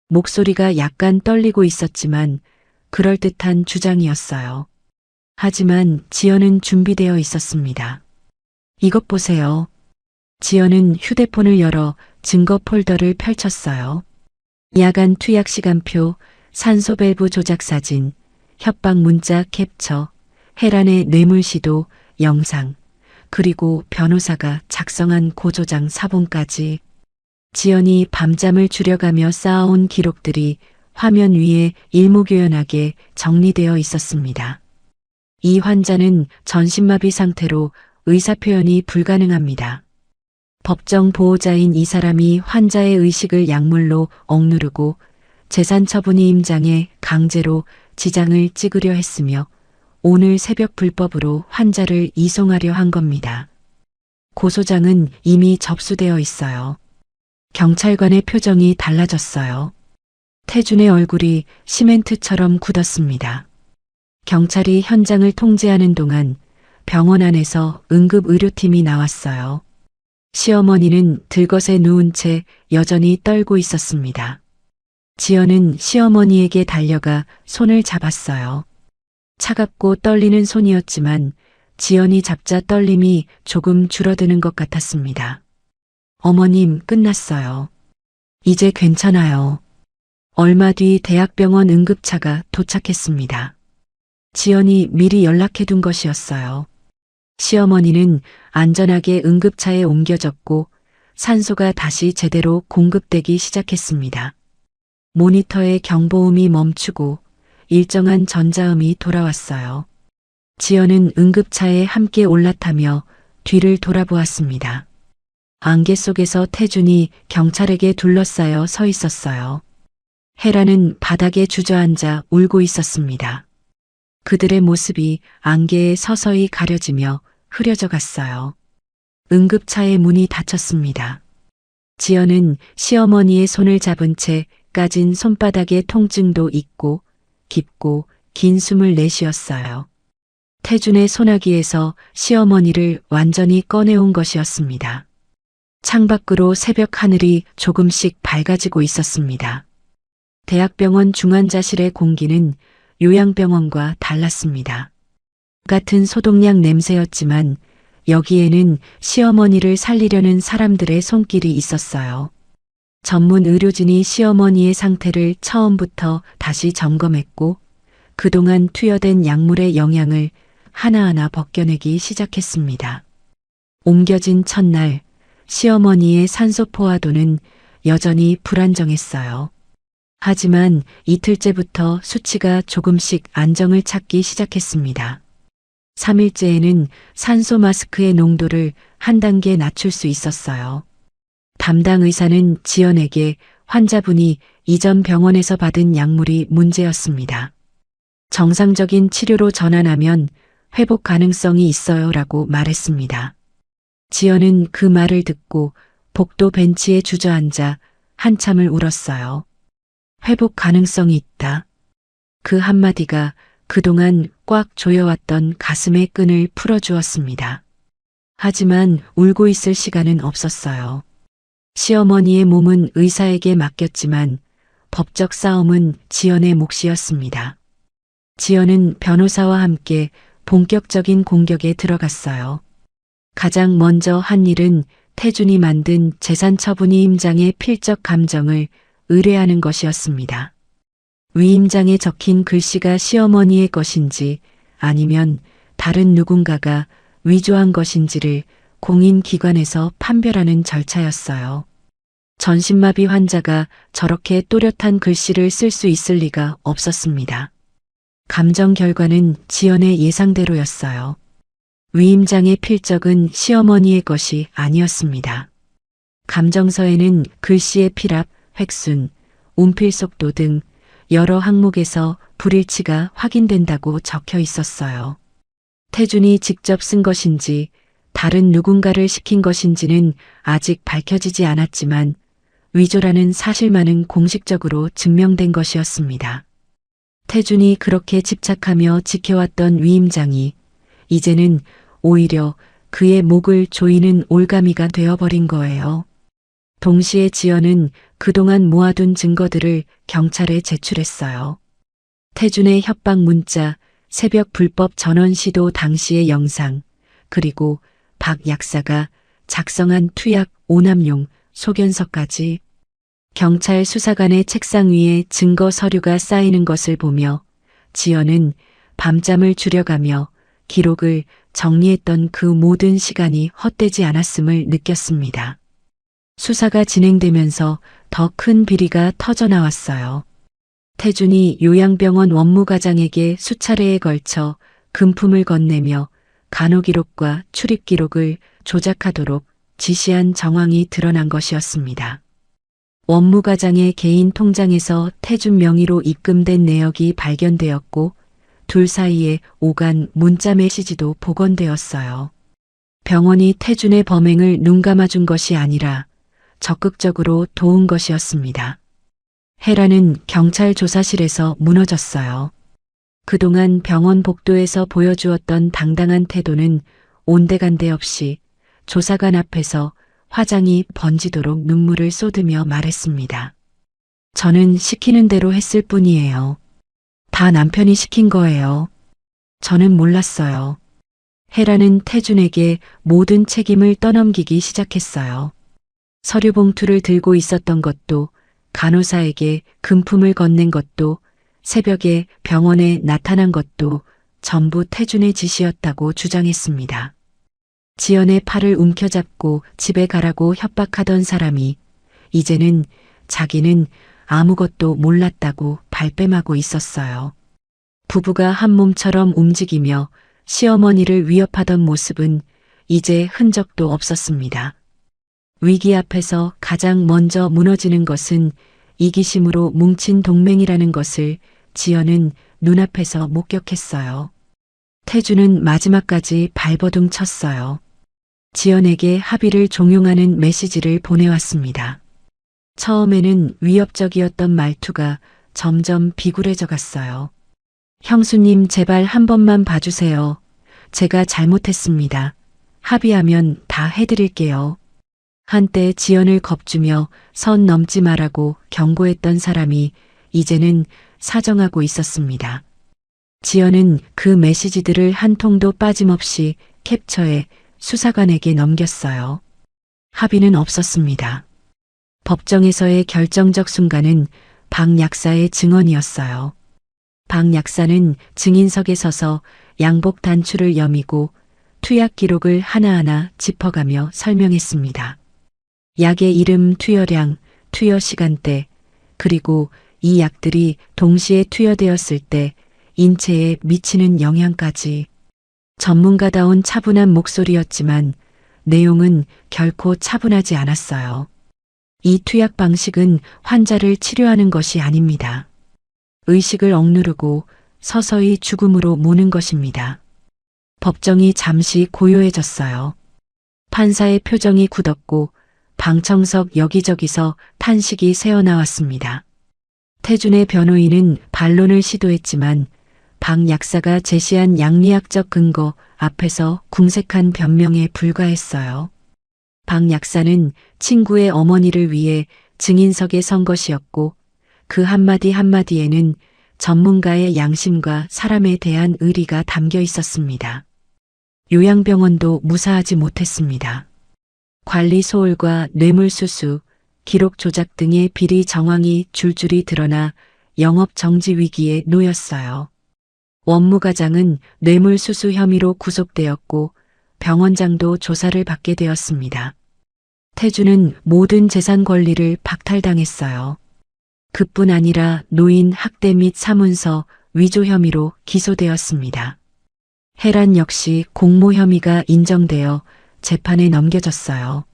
목소리가 약간 떨리고 있었지만 그럴듯한 주장이었어요. 하지만 지연은 준비되어 있었습니다. 이것 보세요. 지연은 휴대폰을 열어 증거 폴더를 펼쳤어요. 야간 투약 시간표, 산소 밸브 조작 사진, 협박 문자 캡처, 헤란의 뇌물 시도, 영상, 그리고 변호사가 작성한 고조장 사본까지. 지연이 밤잠을 줄여가며 쌓아온 기록들이 화면 위에 일목요연하게 정리되어 있었습니다. 이 환자는 전신마비 상태로 의사표현이 불가능합니다. 법정 보호자인 이 사람이 환자의 의식을 약물로 억누르고 재산 처분이 임장해 강제로 지장을 찍으려 했으며 오늘 새벽 불법으로 환자를 이송하려 한 겁니다. 고소장은 이미 접수되어 있어요. 경찰관의 표정이 달라졌어요. 태준의 얼굴이 시멘트처럼 굳었습니다. 경찰이 현장을 통제하는 동안 병원 안에서 응급의료팀이 나왔어요. 시어머니는 들것에 누운 채 여전히 떨고 있었습니다. 지연은 시어머니에게 달려가 손을 잡았어요. 차갑고 떨리는 손이었지만 지연이 잡자 떨림이 조금 줄어드는 것 같았습니다. 어머님, 끝났어요. 이제 괜찮아요. 얼마 뒤 대학병원 응급차가 도착했습니다. 지연이 미리 연락해둔 것이었어요. 시어머니는 안전하게 응급차에 옮겨졌고 산소가 다시 제대로 공급되기 시작했습니다. 모니터의 경보음이 멈추고 일정한 전자음이 돌아왔어요. 지연은 응급차에 함께 올라타며 뒤를 돌아보았습니다. 안개 속에서 태준이 경찰에게 둘러싸여 서 있었어요. 헤라는 바닥에 주저앉아 울고 있었습니다. 그들의 모습이 안개에 서서히 가려지며 흐려져 갔어요. 응급차의 문이 닫혔습니다. 지연은 시어머니의 손을 잡은 채 까진 손바닥에 통증도 있고 깊고 긴 숨을 내쉬었어요. 태준의 소나기에서 시어머니를 완전히 꺼내온 것이었습니다. 창밖으로 새벽 하늘이 조금씩 밝아지고 있었습니다. 대학병원 중환자실의 공기는 요양병원과 달랐습니다. 같은 소독약 냄새였지만 여기에는 시어머니를 살리려는 사람들의 손길이 있었어요. 전문 의료진이 시어머니의 상태를 처음부터 다시 점검했고 그동안 투여된 약물의 영향을 하나하나 벗겨내기 시작했습니다. 옮겨진 첫날 시어머니의 산소 포화도는 여전히 불안정했어요. 하지만 이틀째부터 수치가 조금씩 안정을 찾기 시작했습니다. 3일째에는 산소 마스크의 농도를 한 단계 낮출 수 있었어요. 담당 의사는 지연에게 환자분이 이전 병원에서 받은 약물이 문제였습니다. 정상적인 치료로 전환하면 회복 가능성이 있어요라고 말했습니다. 지연은 그 말을 듣고 복도 벤치에 주저앉아 한참을 울었어요. 회복 가능성이 있다. 그 한마디가 그동안 꽉 조여왔던 가슴의 끈을 풀어주었습니다. 하지만 울고 있을 시간은 없었어요. 시어머니의 몸은 의사에게 맡겼지만 법적 싸움은 지연의 몫이었습니다. 지연은 변호사와 함께 본격적인 공격에 들어갔어요. 가장 먼저 한 일은 태준이 만든 재산처분위임장의 필적 감정을 의뢰하는 것이었습니다. 위임장에 적힌 글씨가 시어머니의 것인지 아니면 다른 누군가가 위조한 것인지를 공인기관에서 판별하는 절차였어요. 전신마비 환자가 저렇게 또렷한 글씨를 쓸 수 있을 리가 없었습니다. 감정 결과는 지연의 예상대로였어요. 위임장의 필적은 시어머니의 것이 아니었습니다. 감정서에는 글씨의 필압, 획순, 운필 속도 등 여러 항목에서 불일치가 확인된다고 적혀 있었어요. 태준이 직접 쓴 것인지 다른 누군가를 시킨 것인지는 아직 밝혀지지 않았지만 위조라는 사실만은 공식적으로 증명된 것이었습니다. 태준이 그렇게 집착하며 지켜왔던 위임장이 이제는 오히려 그의 목을 조이는 올가미가 되어버린 거예요. 동시에 지연은 그동안 모아둔 증거들을 경찰에 제출했어요. 태준의 협박 문자, 새벽 불법 전원 시도 당시의 영상, 그리고 박 약사가 작성한 투약 오남용 소견서까지. 경찰 수사관의 책상 위에 증거 서류가 쌓이는 것을 보며 지연은 밤잠을 줄여가며 기록을 정리했던 그 모든 시간이 헛되지 않았음을 느꼈습니다. 수사가 진행되면서 더 큰 비리가 터져나왔어요. 태준이 요양병원 원무과장에게 수차례에 걸쳐 금품을 건네며 간호기록과 출입기록을 조작하도록 지시한 정황이 드러난 것이었습니다. 원무과장의 개인 통장에서 태준 명의로 입금된 내역이 발견되었고 둘 사이에 오간 문자 메시지도 복원되었어요. 병원이 태준의 범행을 눈감아준 것이 아니라 적극적으로 도운 것이었습니다. 혜라는 경찰 조사실에서 무너졌어요. 그동안 병원 복도에서 보여주었던 당당한 태도는 온데간데 없이 조사관 앞에서 화장이 번지도록 눈물을 쏟으며 말했습니다. 저는 시키는 대로 했을 뿐이에요. 다 남편이 시킨 거예요. 저는 몰랐어요. 혜라는 태준에게 모든 책임을 떠넘기기 시작했어요. 서류 봉투를 들고 있었던 것도, 간호사에게 금품을 건넨 것도, 새벽에 병원에 나타난 것도 전부 태준의 짓이었다고 주장했습니다. 지연의 팔을 움켜잡고 집에 가라고 협박하던 사람이 이제는 자기는 아무것도 몰랐다고 발뺌하고 있었어요. 부부가 한 몸처럼 움직이며 시어머니를 위협하던 모습은 이제 흔적도 없었습니다. 위기 앞에서 가장 먼저 무너지는 것은 이기심으로 뭉친 동맹이라는 것을 지연은 눈앞에서 목격했어요. 태준은 마지막까지 발버둥 쳤어요. 지연에게 합의를 종용하는 메시지를 보내왔습니다. 처음에는 위협적이었던 말투가 점점 비굴해져 갔어요. 형수님 제발 한 번만 봐주세요. 제가 잘못했습니다. 합의하면 다 해드릴게요. 한때 지연을 겁주며 선 넘지 말라고 경고했던 사람이 이제는 사정하고 있었습니다. 지연은 그 메시지들을 한 통도 빠짐없이 캡처해 수사관에게 넘겼어요. 합의는 없었습니다. 법정에서의 결정적 순간은 박 약사의 증언이었어요. 박 약사는 증인석에 서서 양복 단추를 여미고 투약 기록을 하나하나 짚어가며 설명했습니다. 약의 이름, 투여량, 투여 시간대, 그리고 이 약들이 동시에 투여되었을 때 인체에 미치는 영향까지. 전문가다운 차분한 목소리였지만 내용은 결코 차분하지 않았어요. 이 투약 방식은 환자를 치료하는 것이 아닙니다. 의식을 억누르고 서서히 죽음으로 모는 것입니다. 법정이 잠시 고요해졌어요. 판사의 표정이 굳었고 방청석 여기저기서 탄식이 새어나왔습니다. 태준의 변호인은 반론을 시도했지만 박 약사가 제시한 양리학적 근거 앞에서 궁색한 변명에 불과했어요. 박 약사는 친구의 어머니를 위해 증인석에 선 것이었고 그 한마디 한마디에는 전문가의 양심과 사람에 대한 의리가 담겨 있었습니다. 요양병원도 무사하지 못했습니다. 관리 소홀과 뇌물수수, 기록 조작 등의 비리 정황이 줄줄이 드러나 영업 정지 위기에 놓였어요. 원무과장은 뇌물수수 혐의로 구속되었고 병원장도 조사를 받게 되었습니다. 태주는 모든 재산 권리를 박탈당했어요. 그뿐 아니라 노인 학대 및 사문서 위조 혐의로 기소되었습니다. 혜란 역시 공모 혐의가 인정되어 재판에 넘겨졌어요.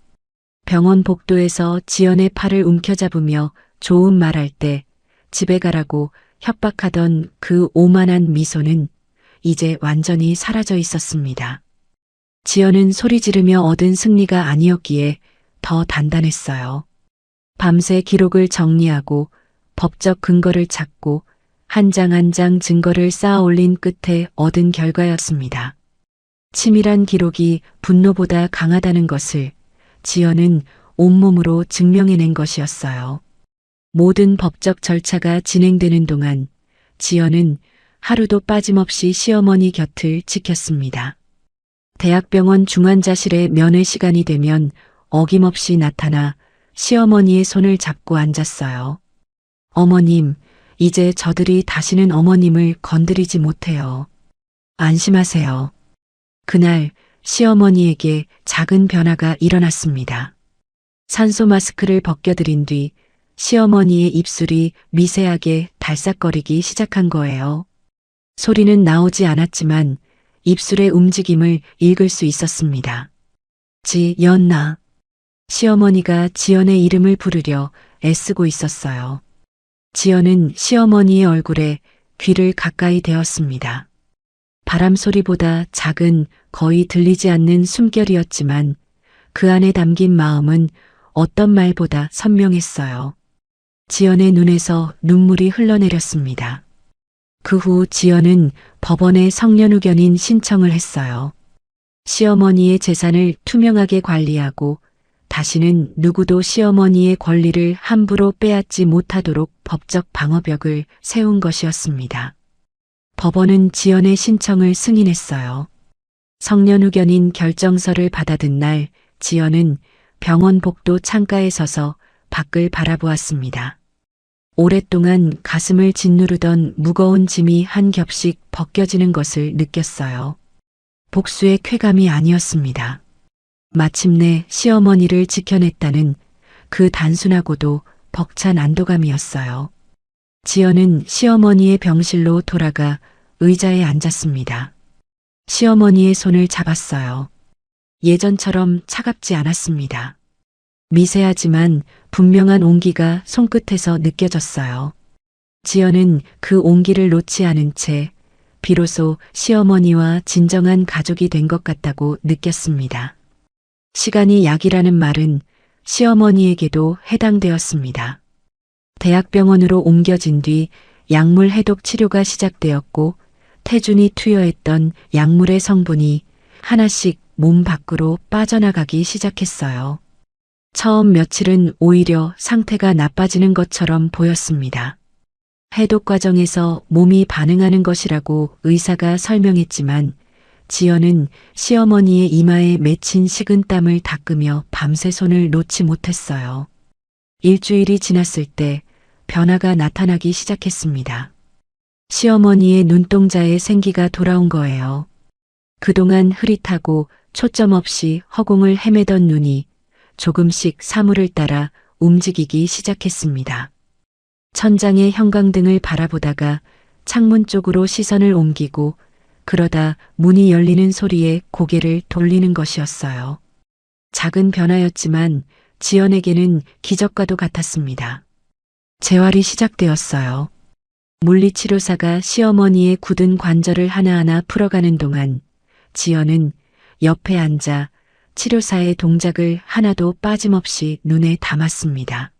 병원 복도에서 지연의 팔을 움켜잡으며 좋은 말할 때 집에 가라고 협박하던 그 오만한 미소는 이제 완전히 사라져 있었습니다. 지연은 소리 지르며 얻은 승리가 아니었기에 더 단단했어요. 밤새 기록을 정리하고 법적 근거를 찾고 한 장 한 장 증거를 쌓아 올린 끝에 얻은 결과였습니다. 치밀한 기록이 분노보다 강하다는 것을 지연은 온몸으로 증명해낸 것이었어요. 모든 법적 절차가 진행되는 동안 지연은 하루도 빠짐없이 시어머니 곁을 지켰습니다. 대학병원 중환자실에 면회 시간이 되면 어김없이 나타나 시어머니의 손을 잡고 앉았어요. 어머님, 이제 저들이 다시는 어머님을 건드리지 못해요. 안심하세요. 그날 시어머니에게 작은 변화가 일어났습니다. 산소 마스크를 벗겨드린 뒤 시어머니의 입술이 미세하게 달싹거리기 시작한 거예요. 소리는 나오지 않았지만 입술의 움직임을 읽을 수 있었습니다. 지연나. 시어머니가 지연의 이름을 부르려 애쓰고 있었어요. 지연은 시어머니의 얼굴에 귀를 가까이 대었습니다. 바람 소리보다 작은 거의 들리지 않는 숨결이었지만 그 안에 담긴 마음은 어떤 말보다 선명했어요. 지연의 눈에서 눈물이 흘러내렸습니다. 그 후 지연은 법원에 성년후견인 신청을 했어요. 시어머니의 재산을 투명하게 관리하고 다시는 누구도 시어머니의 권리를 함부로 빼앗지 못하도록 법적 방어벽을 세운 것이었습니다. 법원은 지연의 신청을 승인했어요. 성년후견인 결정서를 받아든 날 지연은 병원 복도 창가에 서서 밖을 바라보았습니다. 오랫동안 가슴을 짓누르던 무거운 짐이 한 겹씩 벗겨지는 것을 느꼈어요. 복수의 쾌감이 아니었습니다. 마침내 시어머니를 지켜냈다는 그 단순하고도 벅찬 안도감이었어요. 지연은 시어머니의 병실로 돌아가 의자에 앉았습니다. 시어머니의 손을 잡았어요. 예전처럼 차갑지 않았습니다. 미세하지만 분명한 온기가 손끝에서 느껴졌어요. 지연은 그 온기를 놓지 않은 채 비로소 시어머니와 진정한 가족이 된 것 같다고 느꼈습니다. 시간이 약이라는 말은 시어머니에게도 해당되었습니다. 대학병원으로 옮겨진 뒤 약물 해독 치료가 시작되었고 태준이 투여했던 약물의 성분이 하나씩 몸 밖으로 빠져나가기 시작했어요. 처음 며칠은 오히려 상태가 나빠지는 것처럼 보였습니다. 해독 과정에서 몸이 반응하는 것이라고 의사가 설명했지만 지연은 시어머니의 이마에 맺힌 식은땀을 닦으며 밤새 손을 놓지 못했어요. 일주일이 지났을 때 변화가 나타나기 시작했습니다. 시어머니의 눈동자에 생기가 돌아온 거예요. 그동안 흐릿하고 초점 없이 허공을 헤매던 눈이 조금씩 사물을 따라 움직이기 시작했습니다. 천장의 형광등을 바라보다가 창문 쪽으로 시선을 옮기고 그러다 문이 열리는 소리에 고개를 돌리는 것이었어요. 작은 변화였지만 지연에게는 기적과도 같았습니다. 재활이 시작되었어요. 물리치료사가 시어머니의 굳은 관절을 하나하나 풀어가는 동안 지연은 옆에 앉아 치료사의 동작을 하나도 빠짐없이 눈에 담았습니다.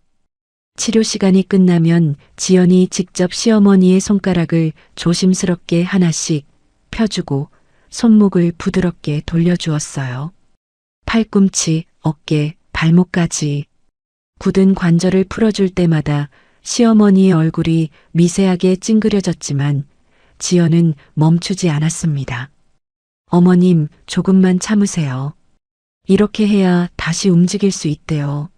치료 시간이 끝나면 지연이 직접 시어머니의 손가락을 조심스럽게 하나씩 펴주고 손목을 부드럽게 돌려주었어요. 팔꿈치, 어깨, 발목까지 굳은 관절을 풀어줄 때마다 시어머니의 얼굴이 미세하게 찡그려졌지만 지연은 멈추지 않았습니다. 어머님, 조금만 참으세요. 이렇게 해야 다시 움직일 수 있대요.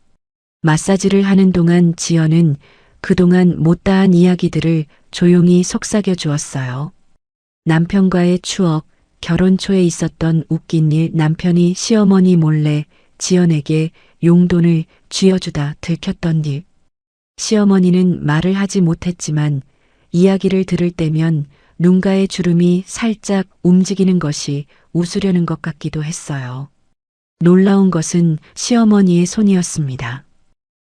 마사지를 하는 동안 지연은 그동안 못다한 이야기들을 조용히 속삭여 주었어요. 남편과의 추억, 결혼 초에 있었던 웃긴 일, 남편이 시어머니 몰래 지연에게 용돈을 쥐어주다 들켰던 일. 시어머니는 말을 하지 못했지만 이야기를 들을 때면 눈가의 주름이 살짝 움직이는 것이 웃으려는 것 같기도 했어요. 놀라운 것은 시어머니의 손이었습니다.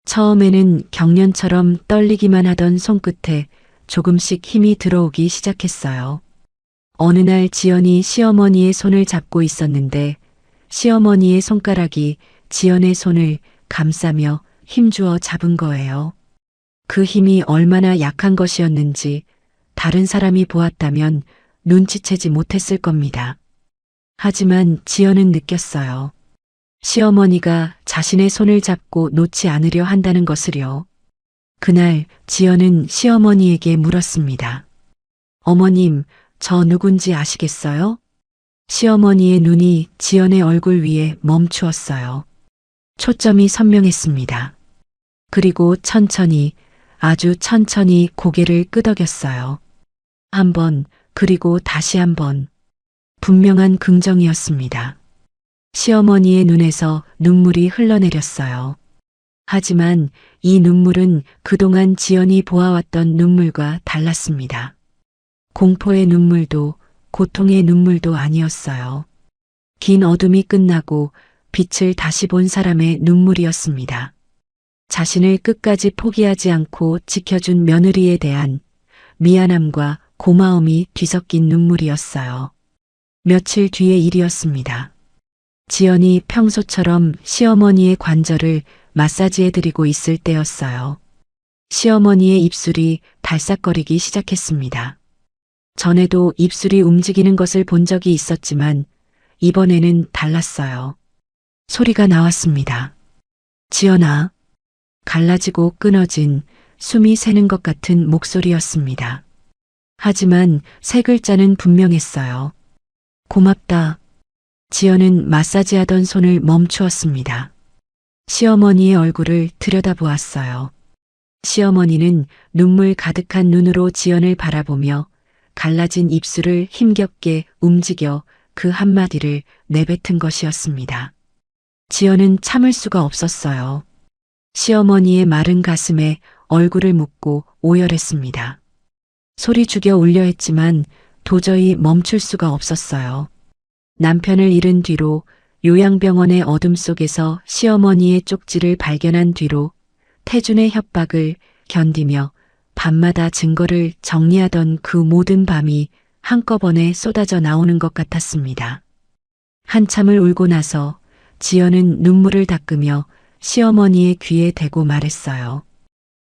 처음에는 경련처럼 떨리기만 하던 손끝에 조금씩 힘이 들어오기 시작했어요. 어느 날 지연이 시어머니의 손을 잡고 있었는데 시어머니의 손가락이 지연의 손을 감싸며 힘주어 잡은 거예요. 그 힘이 얼마나 약한 것이었는지 다른 사람이 보았다면 눈치채지 못했을 겁니다. 하지만 지연은 느꼈어요. 시어머니가 자신의 손을 잡고 놓지 않으려 한다는 것을요. 그날 지연은 시어머니에게 물었습니다. 어머님, 저 누군지 아시겠어요? 시어머니의 눈이 지연의 얼굴 위에 멈추었어요. 초점이 선명했습니다. 그리고 천천히, 아주 천천히 고개를 끄덕였어요. 한 번, 그리고 다시 한 번. 분명한 긍정이었습니다. 시어머니의 눈에서 눈물이 흘러내렸어요. 하지만 이 눈물은 그동안 지연이 보아왔던 눈물과 달랐습니다. 공포의 눈물도 고통의 눈물도 아니었어요. 긴 어둠이 끝나고 빛을 다시 본 사람의 눈물이었습니다. 자신을 끝까지 포기하지 않고 지켜준 며느리에 대한 미안함과 고마움이 뒤섞인 눈물이었어요. 며칠 뒤의 일이었습니다. 지연이 평소처럼 시어머니의 관절을 마사지해드리고 있을 때였어요. 시어머니의 입술이 달싹거리기 시작했습니다. 전에도 입술이 움직이는 것을 본 적이 있었지만 이번에는 달랐어요. 소리가 나왔습니다. 지연아. 갈라지고 끊어진 숨이 새는 것 같은 목소리였습니다. 하지만 세 글자는 분명했어요. 고맙다. 지연은 마사지하던 손을 멈추었습니다. 시어머니의 얼굴을 들여다보았어요. 시어머니는 눈물 가득한 눈으로 지연을 바라보며 갈라진 입술을 힘겹게 움직여 그 한마디를 내뱉은 것이었습니다. 지연은 참을 수가 없었어요. 시어머니의 마른 가슴에 얼굴을 묻고 오열했습니다. 소리 죽여 울려 했지만 도저히 멈출 수가 없었어요. 남편을 잃은 뒤로 요양병원의 어둠 속에서 시어머니의 쪽지를 발견한 뒤로 태준의 협박을 견디며 밤마다 증거를 정리하던 그 모든 밤이 한꺼번에 쏟아져 나오는 것 같았습니다. 한참을 울고 나서 지연은 눈물을 닦으며 시어머니의 귀에 대고 말했어요.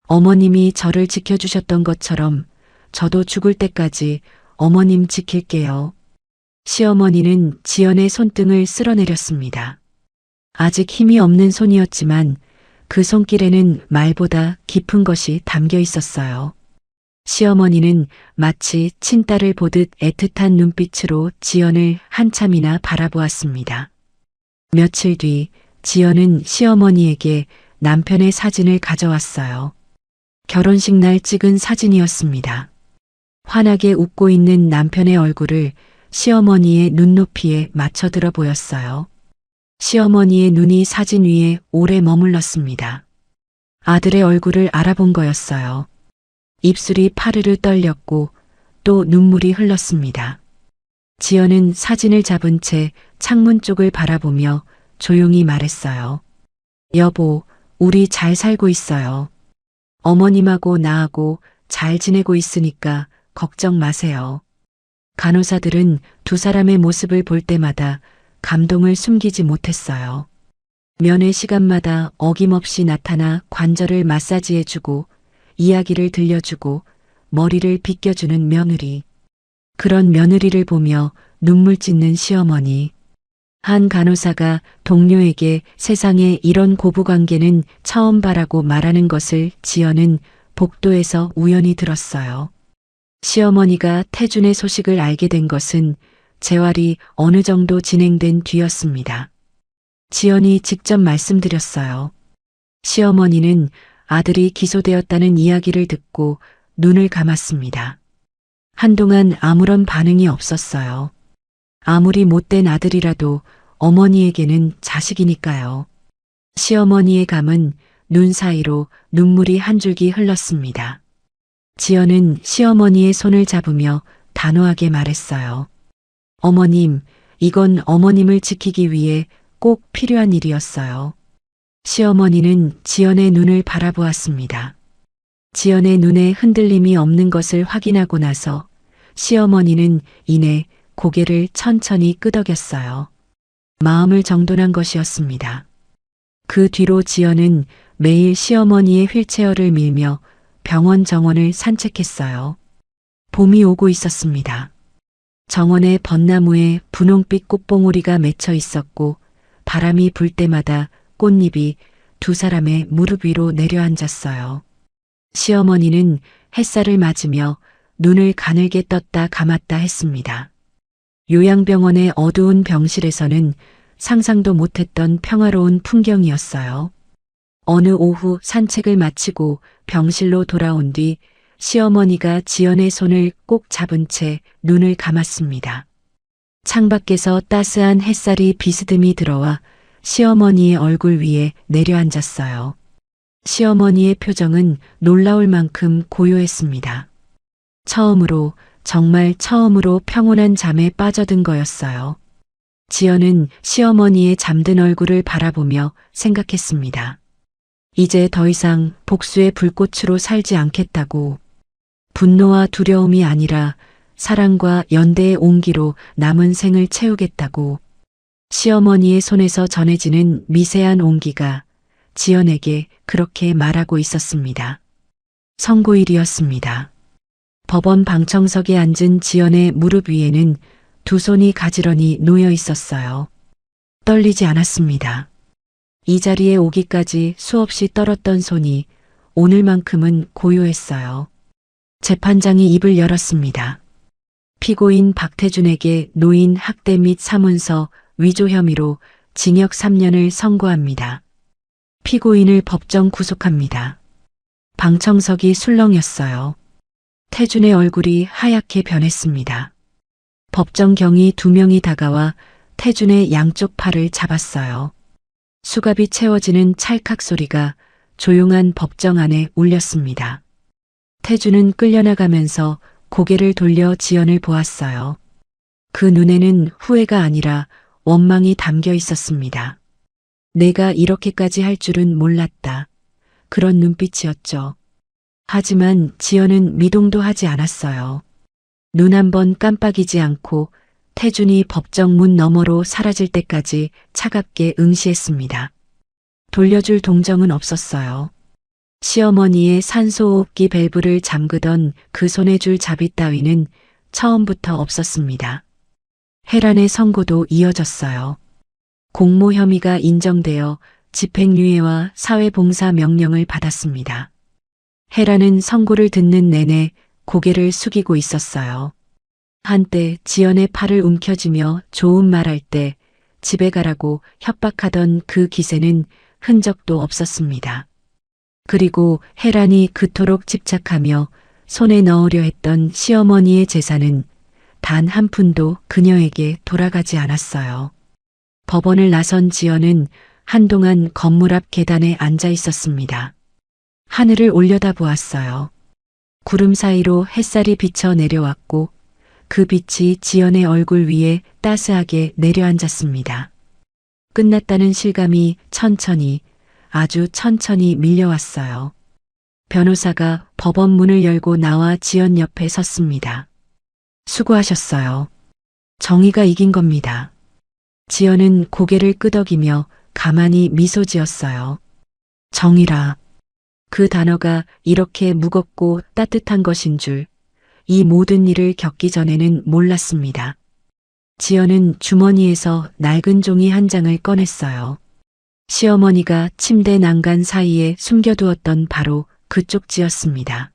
어머님이 저를 지켜주셨던 것처럼 저도 죽을 때까지 어머님 지킬게요. 시어머니는 지연의 손등을 쓸어내렸습니다. 아직 힘이 없는 손이었지만 그 손길에는 말보다 깊은 것이 담겨 있었어요. 시어머니는 마치 친딸을 보듯 애틋한 눈빛으로 지연을 한참이나 바라보았습니다. 며칠 뒤 지연은 시어머니에게 남편의 사진을 가져왔어요. 결혼식 날 찍은 사진이었습니다. 환하게 웃고 있는 남편의 얼굴을 시어머니의 눈높이에 맞춰들어 보였어요. 시어머니의 눈이 사진 위에 오래 머물렀습니다. 아들의 얼굴을 알아본 거였어요. 입술이 파르르 떨렸고 또 눈물이 흘렀습니다. 지연은 사진을 잡은 채 창문 쪽을 바라보며 조용히 말했어요. 여보, 우리 잘 살고 있어요. 어머님하고 나하고 잘 지내고 있으니까 걱정 마세요. 간호사들은 두 사람의 모습을 볼 때마다 감동을 숨기지 못했어요. 면회 시간마다 어김없이 나타나 관절을 마사지해주고 이야기를 들려주고 머리를 빗겨주는 며느리. 그런 며느리를 보며 눈물 짓는 시어머니. 한 간호사가 동료에게 세상에 이런 고부관계는 처음 봐라고 말하는 것을 지연은 복도에서 우연히 들었어요. 시어머니가 태준의 소식을 알게 된 것은 재활이 어느 정도 진행된 뒤였습니다. 지연이 직접 말씀드렸어요. 시어머니는 아들이 기소되었다는 이야기를 듣고 눈을 감았습니다. 한동안 아무런 반응이 없었어요. 아무리 못된 아들이라도 어머니에게는 자식이니까요. 시어머니의 감은 눈 사이로 눈물이 한 줄기 흘렀습니다. 지연은 시어머니의 손을 잡으며 단호하게 말했어요. 어머님, 이건 어머님을 지키기 위해 꼭 필요한 일이었어요. 시어머니는 지연의 눈을 바라보았습니다. 지연의 눈에 흔들림이 없는 것을 확인하고 나서 시어머니는 이내 고개를 천천히 끄덕였어요. 마음을 정돈한 것이었습니다. 그 뒤로 지연은 매일 시어머니의 휠체어를 밀며 병원 정원을 산책했어요. 봄이 오고 있었습니다. 정원의 벚나무에 분홍빛 꽃봉오리가 맺혀 있었고 바람이 불 때마다 꽃잎이 두 사람의 무릎 위로 내려앉았어요. 시어머니는 햇살을 맞으며 눈을 가늘게 떴다 감았다 했습니다. 요양병원의 어두운 병실에서는 상상도 못했던 평화로운 풍경이었어요. 어느 오후 산책을 마치고 병실로 돌아온 뒤 시어머니가 지연의 손을 꼭 잡은 채 눈을 감았습니다. 창밖에서 따스한 햇살이 비스듬히 들어와 시어머니의 얼굴 위에 내려앉았어요. 시어머니의 표정은 놀라울 만큼 고요했습니다. 처음으로, 정말 처음으로 평온한 잠에 빠져든 거였어요. 지연은 시어머니의 잠든 얼굴을 바라보며 생각했습니다. 이제 더 이상 복수의 불꽃으로 살지 않겠다고. 분노와 두려움이 아니라 사랑과 연대의 온기로 남은 생을 채우겠다고. 시어머니의 손에서 전해지는 미세한 온기가 지연에게 그렇게 말하고 있었습니다. 선고일이었습니다. 법원 방청석에 앉은 지연의 무릎 위에는 두 손이 가지런히 놓여 있었어요. 떨리지 않았습니다. 이 자리에 오기까지 수없이 떨었던 손이 오늘만큼은 고요했어요. 재판장이 입을 열었습니다. 피고인 박태준에게 노인 학대 및 사문서 위조 혐의로 징역 3년을 선고합니다. 피고인을 법정 구속합니다. 방청석이 술렁였어요. 태준의 얼굴이 하얗게 변했습니다. 법정 경위 2명이 다가와 태준의 양쪽 팔을 잡았어요. 수갑이 채워지는 찰칵 소리가 조용한 법정 안에 울렸습니다. 태준은 끌려나가면서 고개를 돌려 지연을 보았어요. 그 눈에는 후회가 아니라 원망이 담겨 있었습니다. 내가 이렇게까지 할 줄은 몰랐다. 그런 눈빛이었죠. 하지만 지연은 미동도 하지 않았어요. 눈 한 번 깜빡이지 않고 태준이 법정 문 너머로 사라질 때까지 차갑게 응시했습니다. 돌려줄 동정은 없었어요. 시어머니의 산소호흡기 밸브를 잠그던 그 손에 줄 자비 따위는 처음부터 없었습니다. 혜란의 선고도 이어졌어요. 공모 혐의가 인정되어 집행유예와 사회봉사 명령을 받았습니다. 혜란은 선고를 듣는 내내 고개를 숙이고 있었어요. 한때 지연의 팔을 움켜쥐며 좋은 말할 때 집에 가라고 협박하던 그 기세는 흔적도 없었습니다. 그리고 혜란이 그토록 집착하며 손에 넣으려 했던 시어머니의 재산은 단 한 푼도 그녀에게 돌아가지 않았어요. 법원을 나선 지연은 한동안 건물 앞 계단에 앉아 있었습니다. 하늘을 올려다보았어요. 구름 사이로 햇살이 비쳐 내려왔고 그 빛이 지연의 얼굴 위에 따스하게 내려앉았습니다. 끝났다는 실감이 천천히, 아주 천천히 밀려왔어요. 변호사가 법원 문을 열고 나와 지연 옆에 섰습니다. 수고하셨어요. 정의가 이긴 겁니다. 지연은 고개를 끄덕이며 가만히 미소 지었어요. 정이라. 그 단어가 이렇게 무겁고 따뜻한 것인 줄 이 모든 일을 겪기 전에는 몰랐습니다. 지연은 주머니에서 낡은 종이 한 장을 꺼냈어요. 시어머니가 침대 난간 사이에 숨겨두었던 바로 그 쪽지였습니다.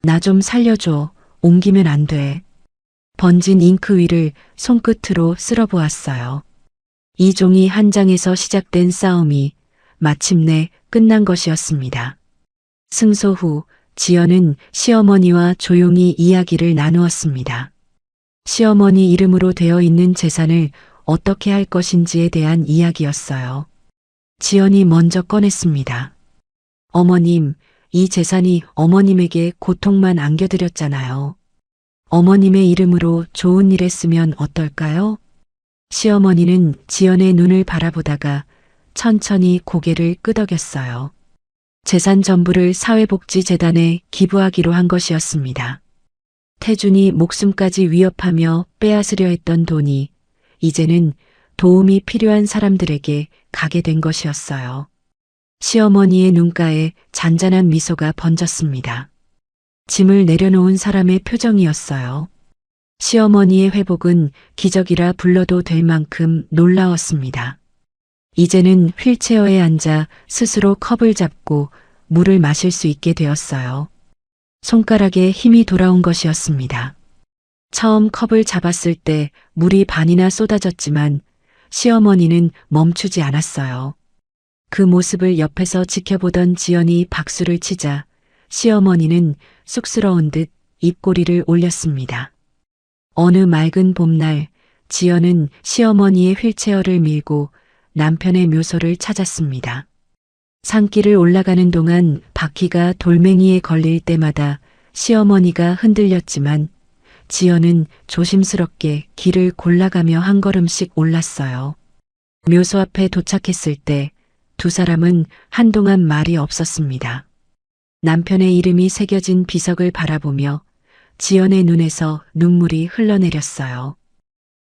나 좀 살려줘. 옮기면 안 돼. 번진 잉크 위를 손끝으로 쓸어보았어요. 이 종이 한 장에서 시작된 싸움이 마침내 끝난 것이었습니다. 승소 후 지연은 시어머니와 조용히 이야기를 나누었습니다. 시어머니 이름으로 되어 있는 재산을 어떻게 할 것인지에 대한 이야기였어요. 지연이 먼저 꺼냈습니다. 어머님, 이 재산이 어머님에게 고통만 안겨드렸잖아요. 어머님의 이름으로 좋은 일에 쓰면 어떨까요? 시어머니는 지연의 눈을 바라보다가 천천히 고개를 끄덕였어요. 재산 전부를 사회복지재단에 기부하기로 한 것이었습니다. 태준이 목숨까지 위협하며 빼앗으려 했던 돈이 이제는 도움이 필요한 사람들에게 가게 된 것이었어요. 시어머니의 눈가에 잔잔한 미소가 번졌습니다. 짐을 내려놓은 사람의 표정이었어요. 시어머니의 회복은 기적이라 불러도 될 만큼 놀라웠습니다. 이제는 휠체어에 앉아 스스로 컵을 잡고 물을 마실 수 있게 되었어요. 손가락에 힘이 돌아온 것이었습니다. 처음 컵을 잡았을 때 물이 반이나 쏟아졌지만 시어머니는 멈추지 않았어요. 그 모습을 옆에서 지켜보던 지연이 박수를 치자 시어머니는 쑥스러운 듯 입꼬리를 올렸습니다. 어느 맑은 봄날 지연은 시어머니의 휠체어를 밀고 남편의 묘소를 찾았습니다. 산길을 올라가는 동안 바퀴가 돌멩이에 걸릴 때마다 시어머니가 흔들렸지만 지연은 조심스럽게 길을 골라가며 한 걸음씩 올랐어요. 묘소 앞에 도착했을 때 두 사람은 한동안 말이 없었습니다. 남편의 이름이 새겨진 비석을 바라보며 지연의 눈에서 눈물이 흘러내렸어요.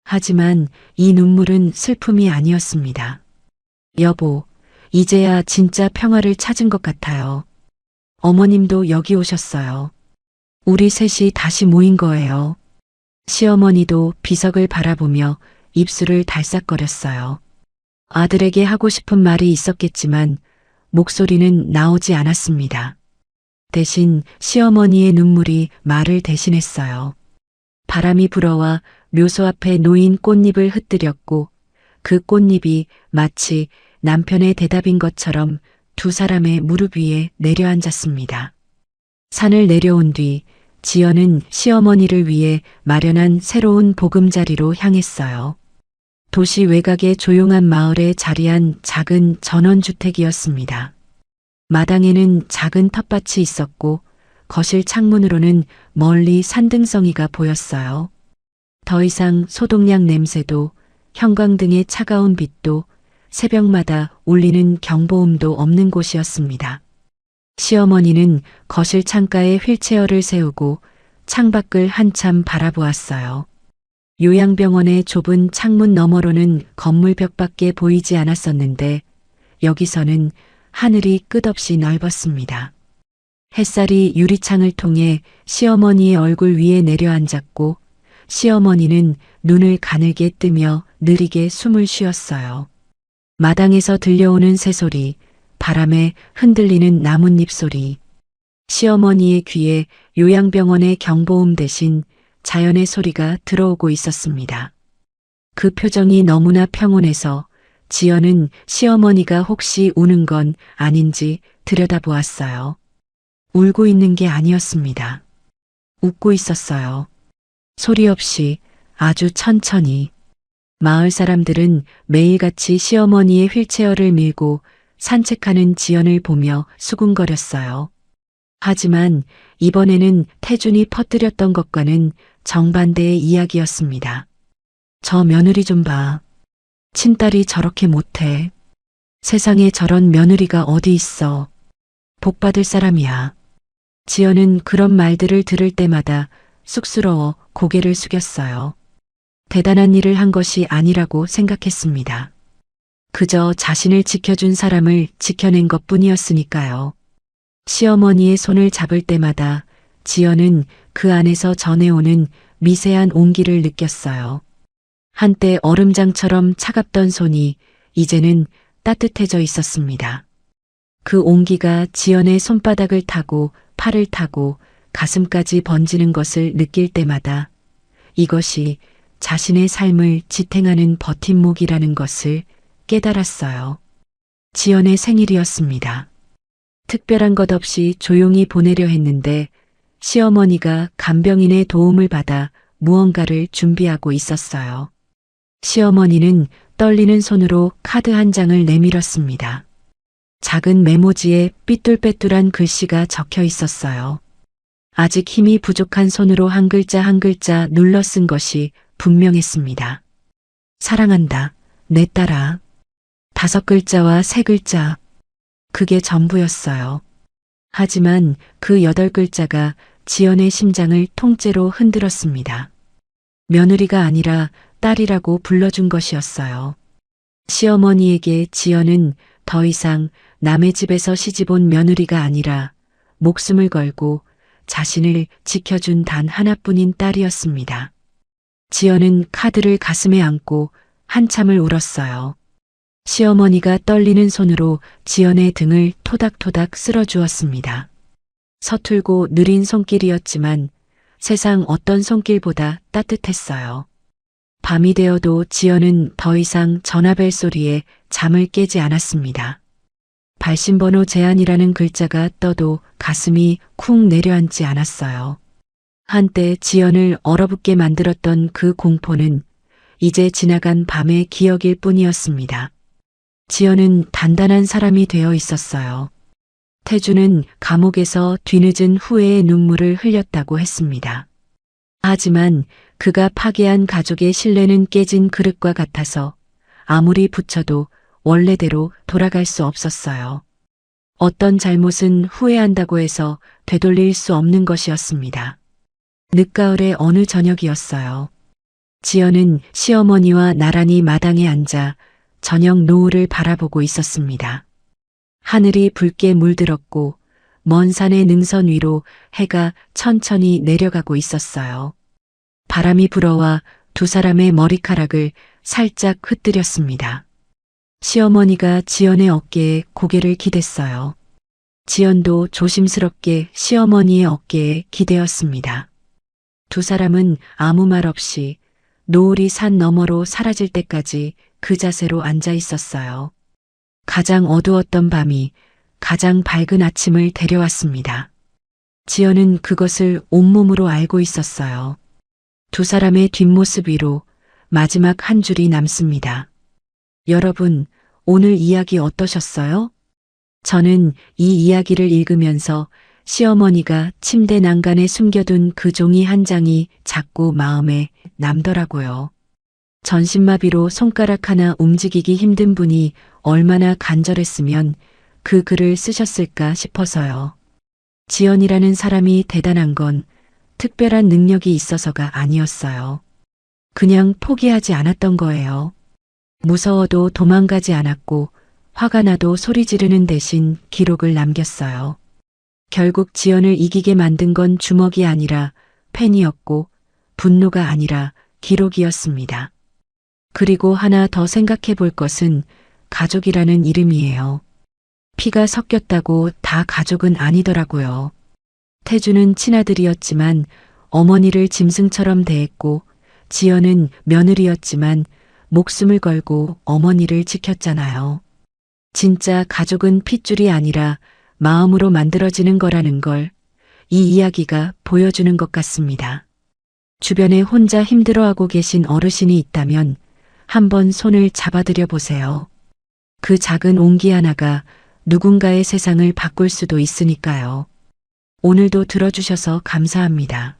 하지만 이 눈물은 슬픔이 아니었습니다. 여보, 이제야 진짜 평화를 찾은 것 같아요. 어머님도 여기 오셨어요. 우리 셋이 다시 모인 거예요. 시어머니도 비석을 바라보며 입술을 달싹거렸어요. 아들에게 하고 싶은 말이 있었겠지만 목소리는 나오지 않았습니다. 대신 시어머니의 눈물이 말을 대신했어요. 바람이 불어와 묘소 앞에 놓인 꽃잎을 흩뜨렸고 그 꽃잎이 마치 남편의 대답인 것처럼 두 사람의 무릎 위에 내려앉았습니다. 산을 내려온 뒤 지연은 시어머니를 위해 마련한 새로운 보금자리로 향했어요. 도시 외곽의 조용한 마을에 자리한 작은 전원주택이었습니다. 마당에는 작은 텃밭이 있었고 거실 창문으로는 멀리 산등성이가 보였어요. 더 이상 소독약 냄새도 형광등의 차가운 빛도 새벽마다 울리는 경보음도 없는 곳이었습니다. 시어머니는 거실 창가에 휠체어를 세우고 창밖을 한참 바라보았어요. 요양병원의 좁은 창문 너머로는 건물 벽밖에 보이지 않았었는데 여기서는 하늘이 끝없이 넓었습니다. 햇살이 유리창을 통해 시어머니의 얼굴 위에 내려앉았고 시어머니는 눈을 가늘게 뜨며 느리게 숨을 쉬었어요. 마당에서 들려오는 새소리, 바람에 흔들리는 나뭇잎 소리, 시어머니의 귀에 요양병원의 경보음 대신 자연의 소리가 들어오고 있었습니다. 그 표정이 너무나 평온해서 지연은 시어머니가 혹시 우는 건 아닌지 들여다보았어요. 울고 있는 게 아니었습니다. 웃고 있었어요. 소리 없이 아주 천천히. 마을 사람들은 매일같이 시어머니의 휠체어를 밀고 산책하는 지연을 보며 수군거렸어요. 하지만 이번에는 태준이 퍼뜨렸던 것과는 정반대의 이야기였습니다. 저 며느리 좀 봐. 친딸이 저렇게 못해. 세상에 저런 며느리가 어디 있어. 복받을 사람이야. 지연은 그런 말들을 들을 때마다 쑥스러워 고개를 숙였어요. 대단한 일을 한 것이 아니라고 생각했습니다. 그저 자신을 지켜준 사람을 지켜낸 것뿐이었으니까요. 시어머니의 손을 잡을 때마다 지연은 그 안에서 전해오는 미세한 온기를 느꼈어요. 한때 얼음장처럼 차갑던 손이 이제는 따뜻해져 있었습니다. 그 온기가 지연의 손바닥을 타고 팔을 타고 가슴까지 번지는 것을 느낄 때마다 이것이 자신의 삶을 지탱하는 버팀목이라는 것을 깨달았어요. 지연의 생일이었습니다. 특별한 것 없이 조용히 보내려 했는데 시어머니가 간병인의 도움을 받아 무언가를 준비하고 있었어요. 시어머니는 떨리는 손으로 카드 한 장을 내밀었습니다. 작은 메모지에 삐뚤빼뚤한 글씨가 적혀 있었어요. 아직 힘이 부족한 손으로 한 글자 한 글자 눌러 쓴 것이 분명했습니다. 사랑한다, 내 딸아. 5글자와 3글자. 그게 전부였어요. 하지만 그 8글자가 지연의 심장을 통째로 흔들었습니다. 며느리가 아니라 딸이라고 불러준 것이었어요. 시어머니에게 지연은 더 이상 남의 집에서 시집온 며느리가 아니라 목숨을 걸고 자신을 지켜준 단 하나뿐인 딸이었습니다. 지연은 카드를 가슴에 안고 한참을 울었어요. 시어머니가 떨리는 손으로 지연의 등을 토닥토닥 쓸어주었습니다. 서툴고 느린 손길이었지만 세상 어떤 손길보다 따뜻했어요. 밤이 되어도 지연은 더 이상 전화벨 소리에 잠을 깨지 않았습니다. 발신번호 제한이라는 글자가 떠도 가슴이 쿵 내려앉지 않았어요. 한때 지연을 얼어붙게 만들었던 그 공포는 이제 지나간 밤의 기억일 뿐이었습니다. 지연은 단단한 사람이 되어 있었어요. 태주는 감옥에서 뒤늦은 후회의 눈물을 흘렸다고 했습니다. 하지만 그가 파괴한 가족의 신뢰는 깨진 그릇과 같아서 아무리 붙여도 원래대로 돌아갈 수 없었어요. 어떤 잘못은 후회한다고 해서 되돌릴 수 없는 것이었습니다. 늦가을의 어느 저녁이었어요. 지연은 시어머니와 나란히 마당에 앉아 저녁 노을을 바라보고 있었습니다. 하늘이 붉게 물들었고 먼 산의 능선 위로 해가 천천히 내려가고 있었어요. 바람이 불어와 두 사람의 머리카락을 살짝 흩뜨렸습니다. 시어머니가 지연의 어깨에 고개를 기댔어요. 지연도 조심스럽게 시어머니의 어깨에 기대었습니다. 두 사람은 아무 말 없이 노을이 산 너머로 사라질 때까지 그 자세로 앉아 있었어요. 가장 어두웠던 밤이 가장 밝은 아침을 데려왔습니다. 지연은 그것을 온몸으로 알고 있었어요. 두 사람의 뒷모습 위로 마지막 한 줄이 남습니다. 여러분, 오늘 이야기 어떠셨어요? 저는 이 이야기를 읽으면서 시어머니가 침대 난간에 숨겨둔 그 종이 한 장이 자꾸 마음에 남더라고요. 전신마비로 손가락 하나 움직이기 힘든 분이 얼마나 간절했으면 그 글을 쓰셨을까 싶어서요. 지연이라는 사람이 대단한 건 특별한 능력이 있어서가 아니었어요. 그냥 포기하지 않았던 거예요. 무서워도 도망가지 않았고 화가 나도 소리 지르는 대신 기록을 남겼어요. 결국 지연을 이기게 만든 건 주먹이 아니라 펜이었고 분노가 아니라 기록이었습니다. 그리고 하나 더 생각해 볼 것은 가족이라는 이름이에요. 피가 섞였다고 다 가족은 아니더라고요. 태주는 친아들이었지만 어머니를 짐승처럼 대했고 지연은 며느리였지만 목숨을 걸고 어머니를 지켰잖아요. 진짜 가족은 핏줄이 아니라 마음으로 만들어지는 거라는 걸 이 이야기가 보여주는 것 같습니다. 주변에 혼자 힘들어하고 계신 어르신이 있다면 한번 손을 잡아드려 보세요. 그 작은 온기 하나가 누군가의 세상을 바꿀 수도 있으니까요. 오늘도 들어주셔서 감사합니다.